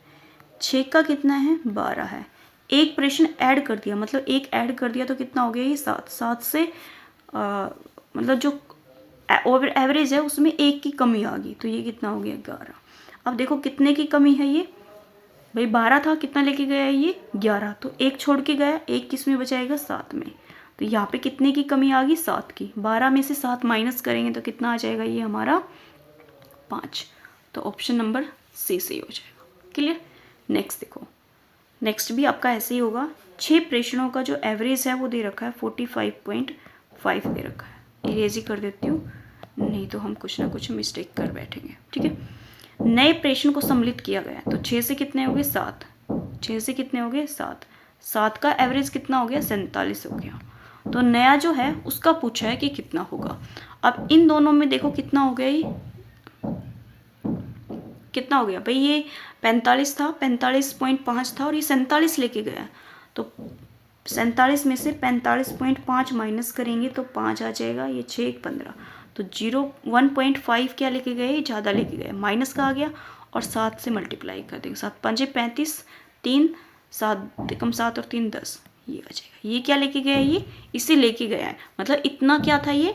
A: 6 का कितना है 12 है, एक प्रश्न ऐड कर दिया, मतलब एक ऐड कर दिया तो कितना हो गया ये 7, 7 से मतलब जो एवरेज है उसमें 1 की कमी आ गई, तो ये कितना हो गया 11। अब देखो कितने की कमी है ये, भाई 12 था, कितना लेके गया है ये 11, तो 1 छोड़ के गया, 1 किस में बचाएगा 7 में, तो यहाँ पे कितने की कमी आ गई 7 की। 12 में से 7 माइनस करेंगे तो कितना आ जाएगा ये हमारा 5। तो ऑप्शन नंबर सी सही हो जाएगा। क्लियर। नेक्स्ट देखो, नेक्स्ट भी आपका ऐसे ही होगा। 6 प्रश्नों का जो एवरेज है वो दे रखा है 45.5 दे रखा है। इरेज ही कर देती हूँ, नहीं तो हम कुछ ना कुछ मिस्टेक कर बैठेंगे। ठीक है, नए प्रश्न को सम्मिलित किया गया, तो 6 से कितने हो गए 7, 6 से कितने हो गए 7, 7 का एवरेज कितना हो गया 47 हो गया। तो नया जो है उसका पूछा है कि कितना होगा। अब इन दोनों में देखो कितना हो गया, ये कितना हो गया भाई, ये 45 था, 45.5 था और ये 47 लेके गया, तो 47 में से 45.5 माइनस करेंगे तो 5 आ जाएगा, ये 6 1 15, तो 1.5 क्या लेके गए, ज़्यादा लेके गए, माइनस का आ गया और 7 से मल्टीप्लाई कर देंगे, 7 5 35, 3 7 कम 7 और 3 10, ये आ जाएगा। ये क्या लेके गया है, ये इसे लेके गया है, मतलब इतना क्या था ये,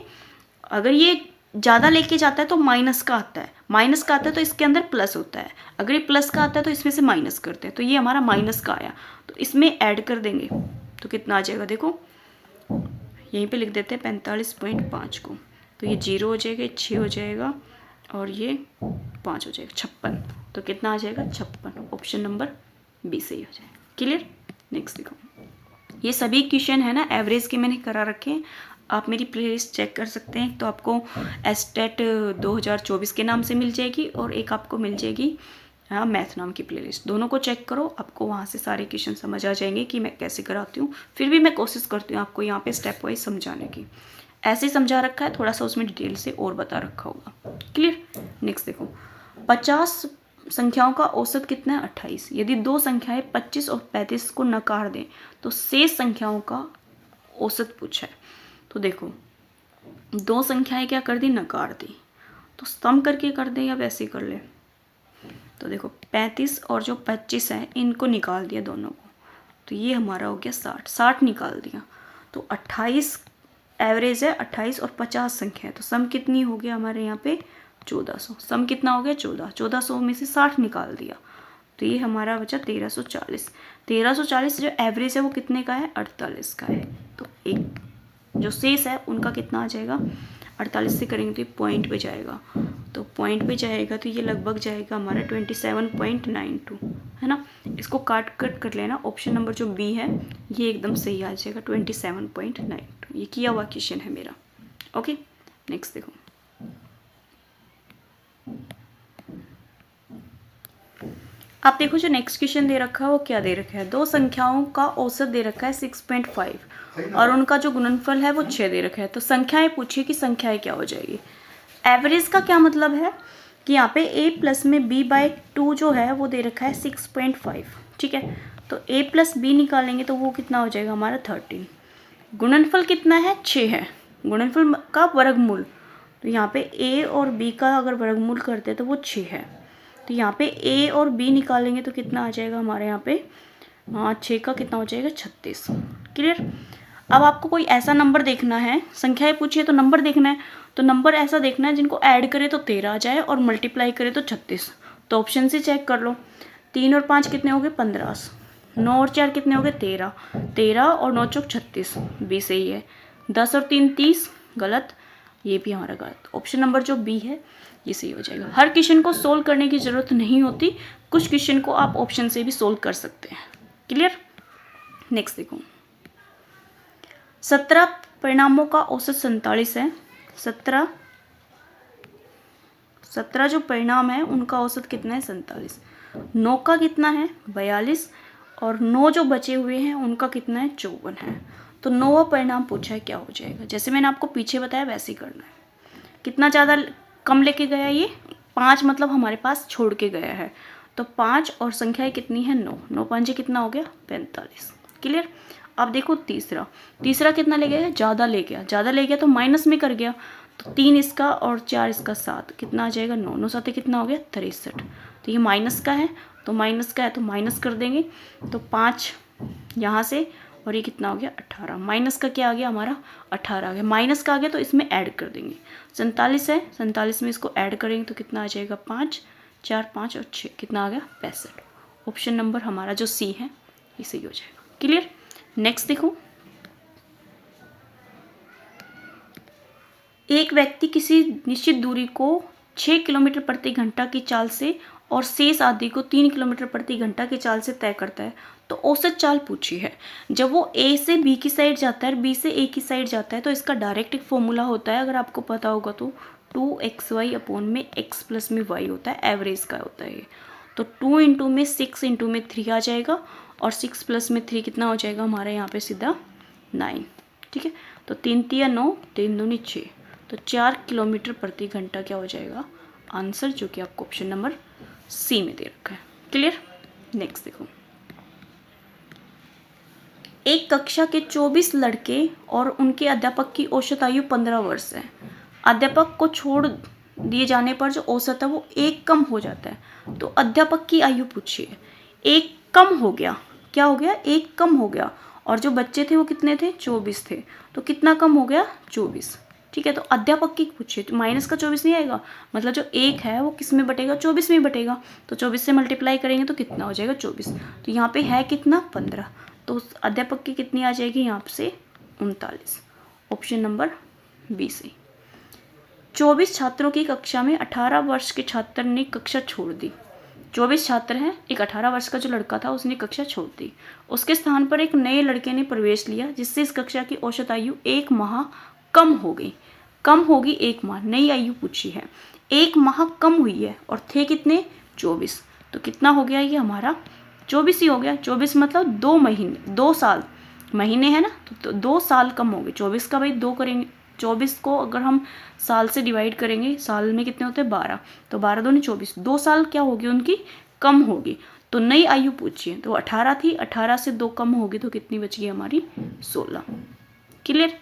A: अगर ये ज़्यादा लेके जाता है तो माइनस का आता है, माइनस का आता है तो इसके अंदर प्लस होता है, अगर ये प्लस का आता है तो इसमें से माइनस करते हैं, तो ये हमारा माइनस का आया, तो इसमें ऐड कर देंगे तो कितना आ जाएगा, देखो यहीं पे लिख देते हैं 45.5 को, तो ये 0 हो जाएगा, 6 हो जाएगा और ये 5 हो जाएगा, 56, तो कितना आ जाएगा 56। ऑप्शन नंबर बी सही हो जाएगा। क्लियर। नेक्स्ट देखो, ये सभी क्वेश्चन है ना एवरेज के मैंने करा रखे हैं, आप मेरी प्लेलिस्ट चेक कर सकते हैं। तो आपको एस्टेट 2024 के नाम से मिल जाएगी और एक आपको मिल जाएगी हाँ मैथ नाम की प्लेलिस्ट, दोनों को चेक करो, आपको वहाँ से सारे क्वेश्चन समझ आ जाएंगे कि मैं कैसे कराती हूँ। फिर भी मैं कोशिश करती हूँ आपको यहाँ पे स्टेप वाइज समझाने की, ऐसे ही समझा रखा है, थोड़ा सा उसमें डिटेल से और बता रखा होगा। क्लियर। नेक्स्ट देखो, 50 संख्याओं का औसत कितना है 28, यदि दो संख्याएं 25 और 35 को नकार दें तो शेष संख्याओं का औसत पूछा है। तो देखो दो संख्याएं क्या कर दी, नकार दी, तो सम करके कर दें या वैसे कर ले। तो देखो 35 और जो 25 है इनको निकाल दिया दोनों को, तो ये हमारा हो गया 60, 60 निकाल दिया, तो 28 एवरेज है, 28 और 50 संख्या है, तो सम कितनी हो गया हमारे यहाँ पे 1400, सम कितना हो गया 14, 1400 में से 60 निकाल दिया, तो ये हमारा बचा 1340, 1340 जो एवरेज है वो कितने का है 48 का है, तो एक जो शेष है उनका कितना आ जाएगा 48 से करेंगे तो पॉइंट पे जाएगा, तो पॉइंट पे जाएगा तो ये लगभग जाएगा हमारा 27.92 है ना। इसको काट कट कर लेना, ऑप्शन नंबर जो बी है ये एकदम सही आ जाएगा 27.92, ये किया हुआ क्वेश्चन है मेरा। ओके नेक्स्ट देखो, आप देखो जो नेक्स्ट क्वेश्चन दे रखा है वो क्या दे रखा है, दो संख्याओं का औसत दे रखा है 6.5 और उनका जो गुणनफल है वो 6 दे रखा है, तो संख्याएं पूछिए कि संख्याएं क्या हो जाएगी। एवरेज का क्या मतलब है कि यहाँ पे a प्लस में b/2 जो है वो दे रखा है 6.5, ठीक है, तो a प्लस b निकालेंगे तो वो कितना हो जाएगा हमारा 13। गुणनफल कितना है 6 है, गुणनफल का वर्गमूल, तो यहाँ पे a और b का अगर वर्गमूल करते हैं तो वो 6 है, तो यहाँ पे a और b निकालेंगे तो कितना आ जाएगा हमारे यहाँ पे 6 का कितना हो जाएगा 36। क्लियर। अब आपको कोई ऐसा नंबर देखना है, संख्याएं पूछिए तो नंबर देखना है, तो नंबर ऐसा देखना है जिनको ऐड करे तो 13 आ जाए और मल्टीप्लाई करे तो 36, तो ऑप्शन से चेक कर लो, 3 और 5 कितने हो गए 15, 9 और 4 कितने हो गए 13, 13 और 9 चौक 36, 20 सही है, 10 और 3 30 गलत, ये भी हमारा गलत, ऑप्शन नंबर जो बी है ये सही हो जाएगा। हर क्वेश्चन को सोल्व करने की ज़रूरत नहीं होती, कुछ क्वेश्चन को आप ऑप्शन से भी सोल्व कर सकते हैं। क्लियर। नेक्स्ट देखो, 17 परिणामों का औसत 47 है। 17 जो परिणाम है उनका औसत कितना है? 47। 9 का कितना है? 42। और 9 जो बचे हुए हैं उनका कितना है? 54 है। तो 9वां परिणाम पूछा है, क्या हो जाएगा? जैसे मैंने आपको पीछे बताया वैसे ही करना है। कितना ज़्यादा कम लेके गया ये? 5, मतलब हमारे पास छोड़ के गया है। तो 5 और संख्या कितनी है? 9। 9 5 कितना हो गया? 45। क्लियर। अब देखो तीसरा कितना ले गया? ज़्यादा ले गया। ज़्यादा ले गया तो माइनस में कर गया। तो 3 इसका और 4 इसका 7, कितना आ जाएगा? 9। 9 7 कितना हो गया? 63। तो ये माइनस का है, तो माइनस कर देंगे। तो 5 यहाँ से, और ये कितना हो गया? 18। माइनस का क्या आ गया हमारा? 18 आ गया। माइनस का आ गया तो इसमें ऐड कर देंगे। 47 है, 47 में इसको ऐड करेंगे तो कितना आ जाएगा? 5 4 5 और 6, कितना आ गया? 65। ऑप्शन नंबर हमारा जो सी है ये सही हो जाएगा। क्लियर। नेक्स्ट देखो, एक व्यक्ति किसी निश्चित दूरी को 6 किलोमीटर प्रति घंटा की चाल से और शेष आदि को 3 किलोमीटर प्रति घंटा की चाल से तय करता है, तो औसत चाल पूछी है। जब वो ए से बी की साइड जाता है और बी से ए की साइड जाता है तो इसका डायरेक्ट एक फॉर्मूला होता है, अगर आपको पता होगा तो 2xy अपॉन में x प्लस में y होता है, एवरेज का होता है ये। तो 2 इंटू में 6 इंटू में 3 आ जाएगा, और 6 प्लस में 3 कितना हो जाएगा हमारे यहाँ पे? सीधा 9। ठीक है। तो 3 3 9, 3 दूनी 6, तो 4 किलोमीटर प्रति घंटा क्या हो जाएगा आंसर, जो कि आपको ऑप्शन नंबर सी में दे रखा है। क्लियर। नेक्स्ट देखो, एक कक्षा के 24 लड़के और उनके अध्यापक की औसत आयु 15 वर्ष है। अध्यापक को छोड़ दिए जाने पर जो औसत है वो 1 कम हो जाता है। तो अध्यापक की आयु पूछिए। 1 कम हो गया, क्या हो गया? 1 कम हो गया। और जो बच्चे थे वो कितने थे? 24 थे। तो कितना कम हो गया? 24। ठीक है। तो अध्यापक की पूछिए, तो माइनस का 24 नहीं आएगा, मतलब जो 1 है वो किस में बटेगा? 24 में बटेगा। तो 24 से मल्टीप्लाई करेंगे तो कितना हो जाएगा? 24। तो यहाँ पे है कितना? 15। तो अध्यापक की कितनी आ जाएगी यहाँ से? 39। ऑप्शन नंबर बी से। 24 छात्रों की कक्षा में 18 वर्ष के छात्र ने कक्षा छोड़ दी। 24 छात्र हैं, एक 18 वर्ष का जो लड़का था उसने कक्षा छोड़ दी। उसके स्थान पर एक नए लड़के ने प्रवेश लिया, जिससे इस कक्षा की औसत आयु 1 माह कम हो गई। कम होगी 1 माह, नई आयु पूछी है। 1 माह कम हुई है और थे कितने? 24। तो कितना हो गया ये हमारा? 24 ही हो गया। 24 मतलब 2 महीने, 2 साल, महीने है ना, तो 2 साल कम हो गए। 24 का भाई 2 करेंगे, 24 को अगर हम साल से डिवाइड करेंगे, साल में कितने होते हैं? 12। तो 12 दूनी 24, 2 साल क्या होगी उनकी? कम होगी। तो नई आयु पूछिए, तो 18 थी, 18 से 2 कम होगी तो कितनी बच गई हमारी? 16। क्लियर।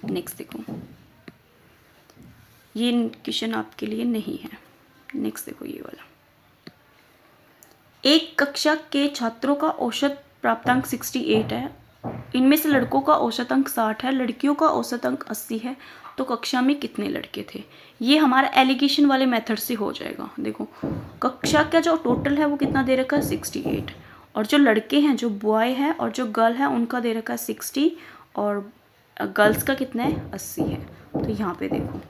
A: नेक्स्ट देखो, ये क्वेश्चन आपके लिए नहीं है। नेक्स्ट देखो ये वाला, एक कक्षा के छात्रों का औसत प्राप्तांक 68 है। इनमें से लड़कों का औसत अंक 60 है, लड़कियों का औसत अंक 80 है। तो कक्षा में कितने लड़के थे? ये हमारा एलिगेशन वाले मेथड से हो जाएगा। देखो, कक्षा का जो टोटल है वो कितना दे रखा है? 68। और जो लड़के हैं, जो बॉय है और जो गर्ल है, उनका दे रखा है 60, और गर्ल्स का कितना है? 80 है। तो यहाँ पे देखो,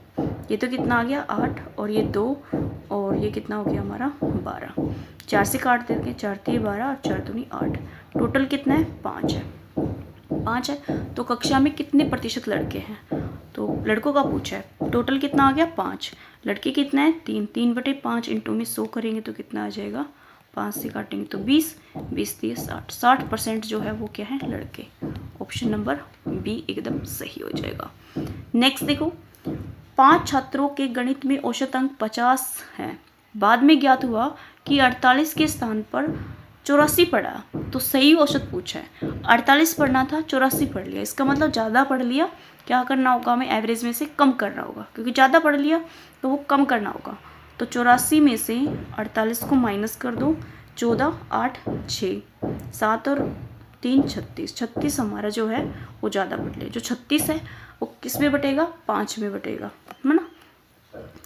A: ये तो कितना आ गया? 8, और ये 2, और ये कितना हो गया हमारा? 12। 4 से काट देते हैं, 4 3 12 और 4 दूनी 8। टोटल कितना है? 5 है। 5 है। तो कक्षा में कितने प्रतिशत लड़के हैं? तो लड़कों का पूछा है। टोटल कितना आ गया? 5। लड़के कितना है? 3। 3/5 इंटू में 100 करेंगे तो कितना आ जाएगा? 5 से काटेंगे तो 20, 20 30 60। 60% जो है वो क्या है? लड़के। ऑप्शन नंबर बी एकदम सही हो जाएगा। नेक्स्ट देखो, 5 छात्रों के गणित में औसत अंक 50 है। बाद में ज्ञात हुआ कि 48 के स्थान पर 84 पढ़ा, तो सही औसत पूछा है। 48 पढ़ना था, 84 पढ़ लिया, इसका मतलब ज़्यादा पढ़ लिया। क्या करना होगा हमें? एवरेज में से कम करना होगा, क्योंकि ज़्यादा पढ़ लिया तो वो कम करना होगा। तो 84 में से 48 को माइनस कर दो। 14 8 6 7 और 3 36। 36 हमारा जो है वो ज़्यादा पढ़ लिया। जो 36 है वो किस में बटेगा? 5 में बटेगा, है ना।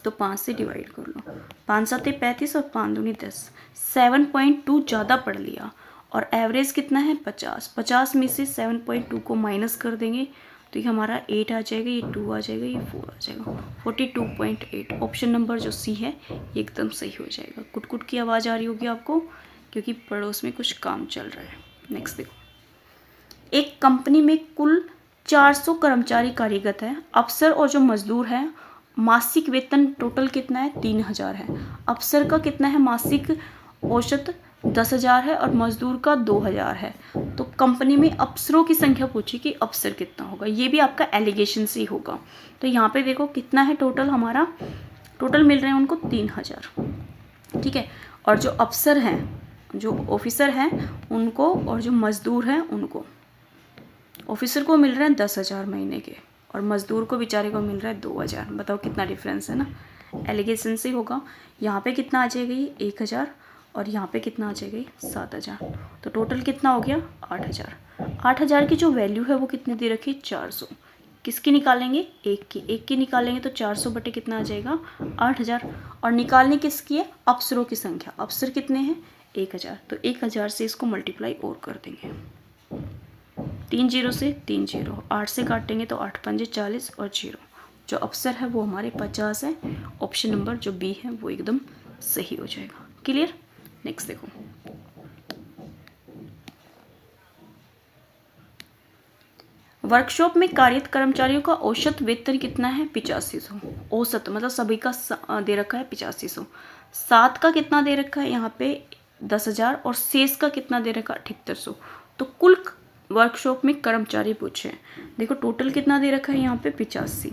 A: तो 5 से डिवाइड कर लो। 5 7 35 और 5 दूनी 10। 7.2 ज़्यादा पढ़ लिया। और एवरेज कितना है? 50। 50 में से 7.2 को माइनस कर देंगे तो ये हमारा 8 आ जाएगा, ये 2 आ जाएगा, ये 4 आ जाएगा, 42.8। ऑप्शन नंबर जो सी है ये एकदम सही हो जाएगा। कुट कुट की आवाज़ आ रही होगी आपको, क्योंकि पड़ोस में कुछ काम चल रहा है। नेक्स्ट देखो, एक कंपनी में कुल 400 कर्मचारी कार्यरत है। अफसर और जो मजदूर हैं, मासिक वेतन टोटल कितना है? 3000 है। अफसर का कितना है मासिक औसत? 10,000 है और मजदूर का 2000 है। तो कंपनी में अफसरों की संख्या पूछी कि अफसर कितना होगा, ये भी आपका एलिगेशन से ही होगा। तो यहाँ पे देखो कितना है टोटल, हमारा टोटल मिल रहे हैं उनको 3000, ठीक है। और जो अफसर हैं, जो ऑफिसर हैं उनको, और जो मजदूर हैं उनको, ऑफिसर को मिल रहे हैं 10,000 महीने के और मजदूर को बेचारे को मिल रहा है 2000। बताओ कितना डिफरेंस है ना, एलिगेशन से होगा। यहाँ पे कितना आ जाएगा ये 1000 और यहाँ पे कितना आ जाएगा ये 7000। तो टोटल कितना हो गया 8000। 8000 की जो वैल्यू है वो कितनी दे रखी है? 400। किसकी निकालेंगे? एक की निकालेंगे तो 400 बटे कितना आ जाएगा? 8000। और निकालने किसकी है? अफसरों की संख्या। अफसर कितने हैं? 1000। तो 1000 से इसको मल्टीप्लाई और कर देंगे, 3 0 से 3 0, 8 से काटेंगे तो 8 5 40 और 0। जो अफसर है वो हमारे 50 है। ऑप्शन नंबर जो बी है वो एकदम सही हो जाएगा। क्लियर? नेक्स्ट देखो, वर्कशॉप में कार्यरत कर्मचारियों का औसत वेतन कितना है? 8500। औसत मतलब सभी का दे रखा है 8500। 7 का कितना दे रखा है यहाँ पे? 10,000 और शेष का कितना दे रखा है? 7800। तो कुल वर्कशॉप में कर्मचारी पूछे, देखो टोटल कितना दे रखा है यहाँ पे? 85।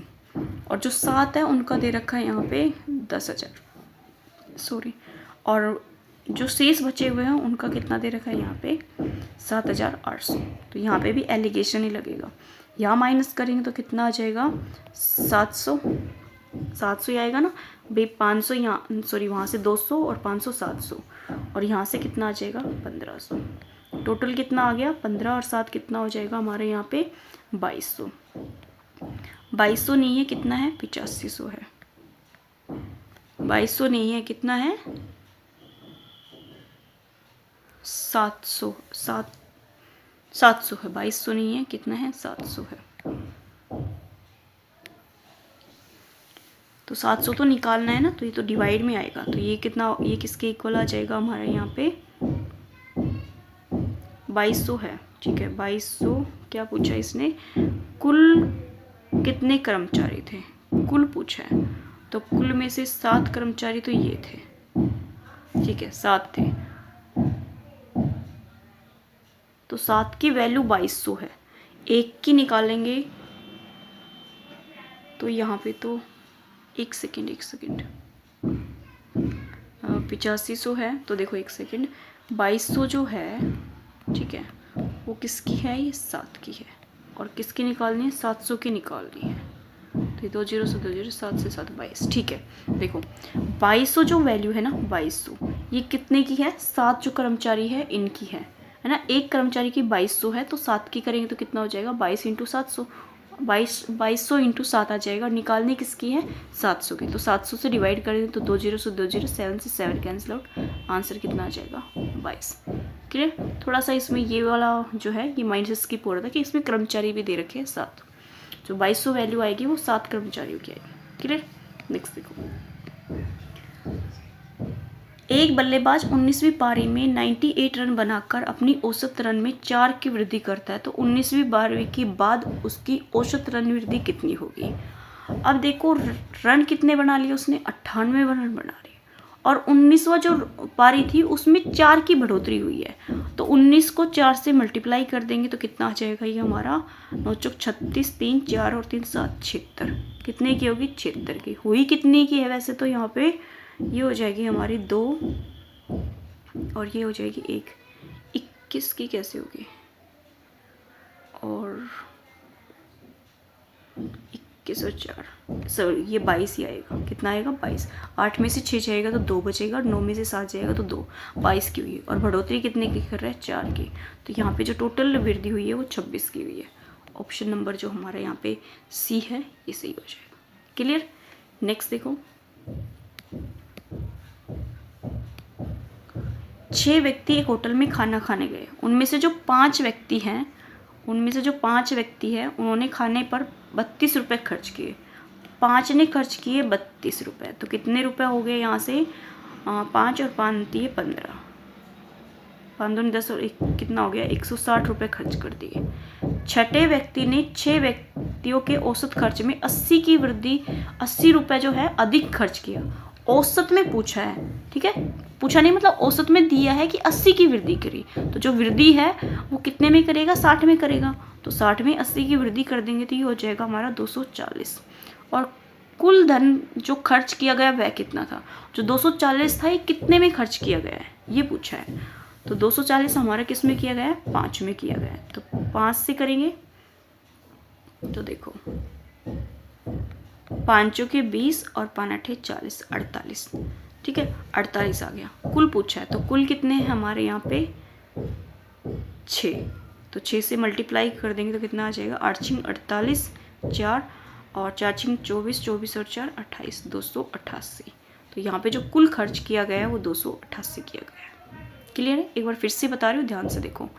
A: और जो 7 है उनका दे रखा है यहाँ पे 10,000, सॉरी। और जो शेष बचे हुए हैं उनका कितना दे रखा है यहाँ पे? 7,800। तो यहाँ पे भी एलिगेशन ही लगेगा। यहाँ माइनस करेंगे तो कितना आ जाएगा? 700 ही आएगा ना भाई। 500 यहाँ, सॉरी वहाँ से 200 और 500 700 और यहाँ से कितना आ जाएगा? 1500। टोटल कितना आ गया? 15 और 7 कितना हो जाएगा हमारे यहाँ पे? 2200। 2200 नहीं है, कितना है? 8500 है। 2200 नहीं है, कितना है? 700 है। 2200 नहीं है, कितना है? 700 है। तो 700 तो निकालना है ना, तो ये तो डिवाइड में आएगा। तो ये कितना, ये किसके इक्वल आ जाएगा हमारे यहाँ पे? 2200 है, ठीक है। 2200 क्या पूछा इसने? कुल कितने कर्मचारी थे, कुल पूछा है। तो कुल में से 7 कर्मचारी तो ये थे, ठीक है, 7 थे। तो 7 की वैल्यू 2200 है। 1 की निकालेंगे तो यहाँ पे तो एक सेकेंड 8500 है। तो देखो एक सेकेंड, 2200 जो है, ठीक है, वो किसकी है? ये 7 की है। और किसकी निकालनी है? 700 की निकालनी है। तो ये 2 0 से 2 0, 7 से 7 22, ठीक है। देखो 2200 जो वैल्यू है ना, 2200 ये कितने की है? 7 जो कर्मचारी है इनकी है ना। एक कर्मचारी की 2200 है, तो 7 की करेंगे तो कितना हो जाएगा? 22 × 700, 2200 × 7 आ जाएगा। निकालनी किसकी है? 700 की। तो 700 से डिवाइड करेंगे तो 2 0 से 2 0, 7 से 7 कैंसिल आउट। आंसर कितना आ जाएगा? 22। क्लियर? थोड़ा सा इसमें ये वाला जो है ये माइनस की हो रहा था कि इसमें कर्मचारी भी दे रखे हैं 7। जो 2200 वैल्यू आएगी वो 7 कर्मचारियों की आएगी। क्लियर? नेक्स्ट देखो, एक बल्लेबाज 19वीं पारी में 98 रन बनाकर अपनी औसत रन में 4 की वृद्धि करता है, तो 19वीं पारी के बाद उसकी औसत रन वृद्धि कितनी होगी? अब देखो रन कितने बना लिए उसने? 98 रन बना लिए। और 19वां जो पारी थी उसमें 4 की बढ़ोतरी हुई है। तो 19 को 4 से मल्टीप्लाई कर देंगे तो कितना आ जाएगा? ये हमारा 9 चौक 36, 3 4 और 3 7 76। कितने की होगी? 76 की। हुई कितने की है वैसे तो यहाँ पे? ये हो जाएगी हमारी 2 और ये हो जाएगी 1। 21 की कैसे होगी? और 21 और 4, सॉरी ये 22 ही आएगा। कितना आएगा? 22। 8 में से 6 जाएगा तो 2 बचेगा, 9 में से 7 जाएगा तो 2। 22 की हुई है। और बढ़ोतरी कितने की कर रहा है? 4 की। तो यहाँ पे जो टोटल वृद्धि हुई है वो 26 की हुई है। ऑप्शन नंबर जो हमारा यहाँ पे सी है ये सही हो जाएगा। क्लियर? नेक्स्ट देखो, 6 व्यक्ति एक होटल में खाना खाने गए। उनमें से जो 5 व्यक्ति हैं उन्होंने खाने पर 32 रुपये खर्च किए। 5 ने खर्च किए 32 रुपये। तो कितने रुपए हो गए यहाँ से? 5 और 5 दिए 15। 5 दूनी 10 और एक कितना हो गया 160 रुपये खर्च कर दिए। छठे व्यक्ति ने 6 व्यक्तियों के औसत खर्च में 80 की वृद्धि 80 रुपये जो है अधिक खर्च किया। औसत में पूछा है, ठीक है, पूछा नहीं मतलब औसत में दिया है कि 80 की वृद्धि करी, तो जो वृद्धि है वो कितने में करेगा 60 में करेगा, तो 60 में 80 की वृद्धि कर देंगे तो ये हो जाएगा हमारा 240। और कुल धन जो खर्च किया गया वह कितना था, जो 240 था ये कितने में खर्च किया गया है ये पूछा है। तो 240 हमारा किस में किया गया है 5 में किया गया है, तो 5 से करेंगे तो देखो 5 के 20 और 5 8 40 48, ठीक है 48 आ गया। कुल पूछा है तो कुल कितने हैं हमारे यहाँ पे 6, तो 6 से मल्टीप्लाई कर देंगे तो कितना आ जाएगा 8 छिंग 48 4 और 4 छिंग 24 24 और 4 28 288। तो यहाँ पे जो कुल खर्च किया गया है वो 288 किया गया है। क्लियर है? एक बार फिर से बता रही हूँ, ध्यान से देखो।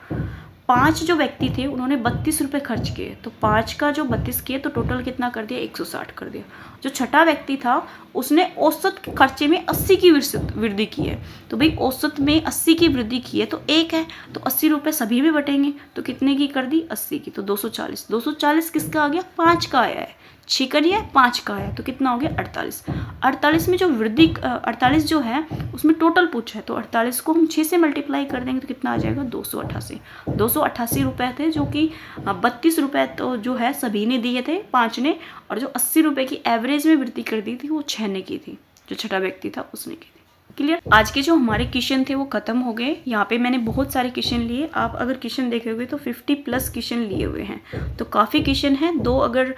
A: 5 जो व्यक्ति थे उन्होंने 32 रुपये खर्च किए, तो 5 का जो 32 किए तो टोटल कितना कर दिया 160 कर दिया। जो छठा व्यक्ति था उसने औसत खर्चे में 80 की वृद्धि की है, तो भाई औसत में 80 की वृद्धि की है तो एक है तो 80 रुपये सभी में बटेंगे, तो कितने की कर दी 80 की, तो 240। 240 किसका आ गया 5 का आया है, 6 का नहीं है 5 का है, तो कितना हो गया 48। 48 में जो वृद्धि 48 जो है उसमें टोटल पूछा है, तो 48 को हम 6 से मल्टीप्लाई कर देंगे तो कितना आ जाएगा 288। 288 रुपये थे, जो कि 32 रुपये तो जो है सभी ने दिए थे 5 ने, और जो 80 रुपये की एवरेज में वृद्धि कर दी थी वो 6 ने की थी, जो छठा व्यक्ति था उसने की थी। क्लियर? आज के जो हमारे क्वेश्चन थे वो खत्म हो गए। यहाँ पे मैंने बहुत सारे क्वेश्चन लिए, आप अगर क्वेश्चन देखोगे तो 50+ क्वेश्चन लिए हुए हैं, तो काफ़ी क्वेश्चन हैं। 2 अगर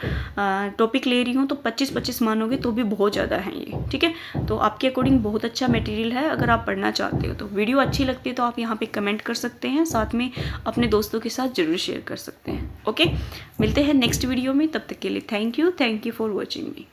A: टॉपिक ले रही हूँ तो 25-25 मानोगे तो भी बहुत ज़्यादा है ये, ठीक है। तो आपके अकॉर्डिंग बहुत अच्छा मटेरियल है, अगर आप पढ़ना चाहते हो तो। वीडियो अच्छी लगती है तो आप यहाँ पे कमेंट कर सकते हैं, साथ में अपने दोस्तों के साथ ज़रूर शेयर कर सकते हैं। ओके, मिलते हैं नेक्स्ट वीडियो में, तब तक के लिए thank you for watching me.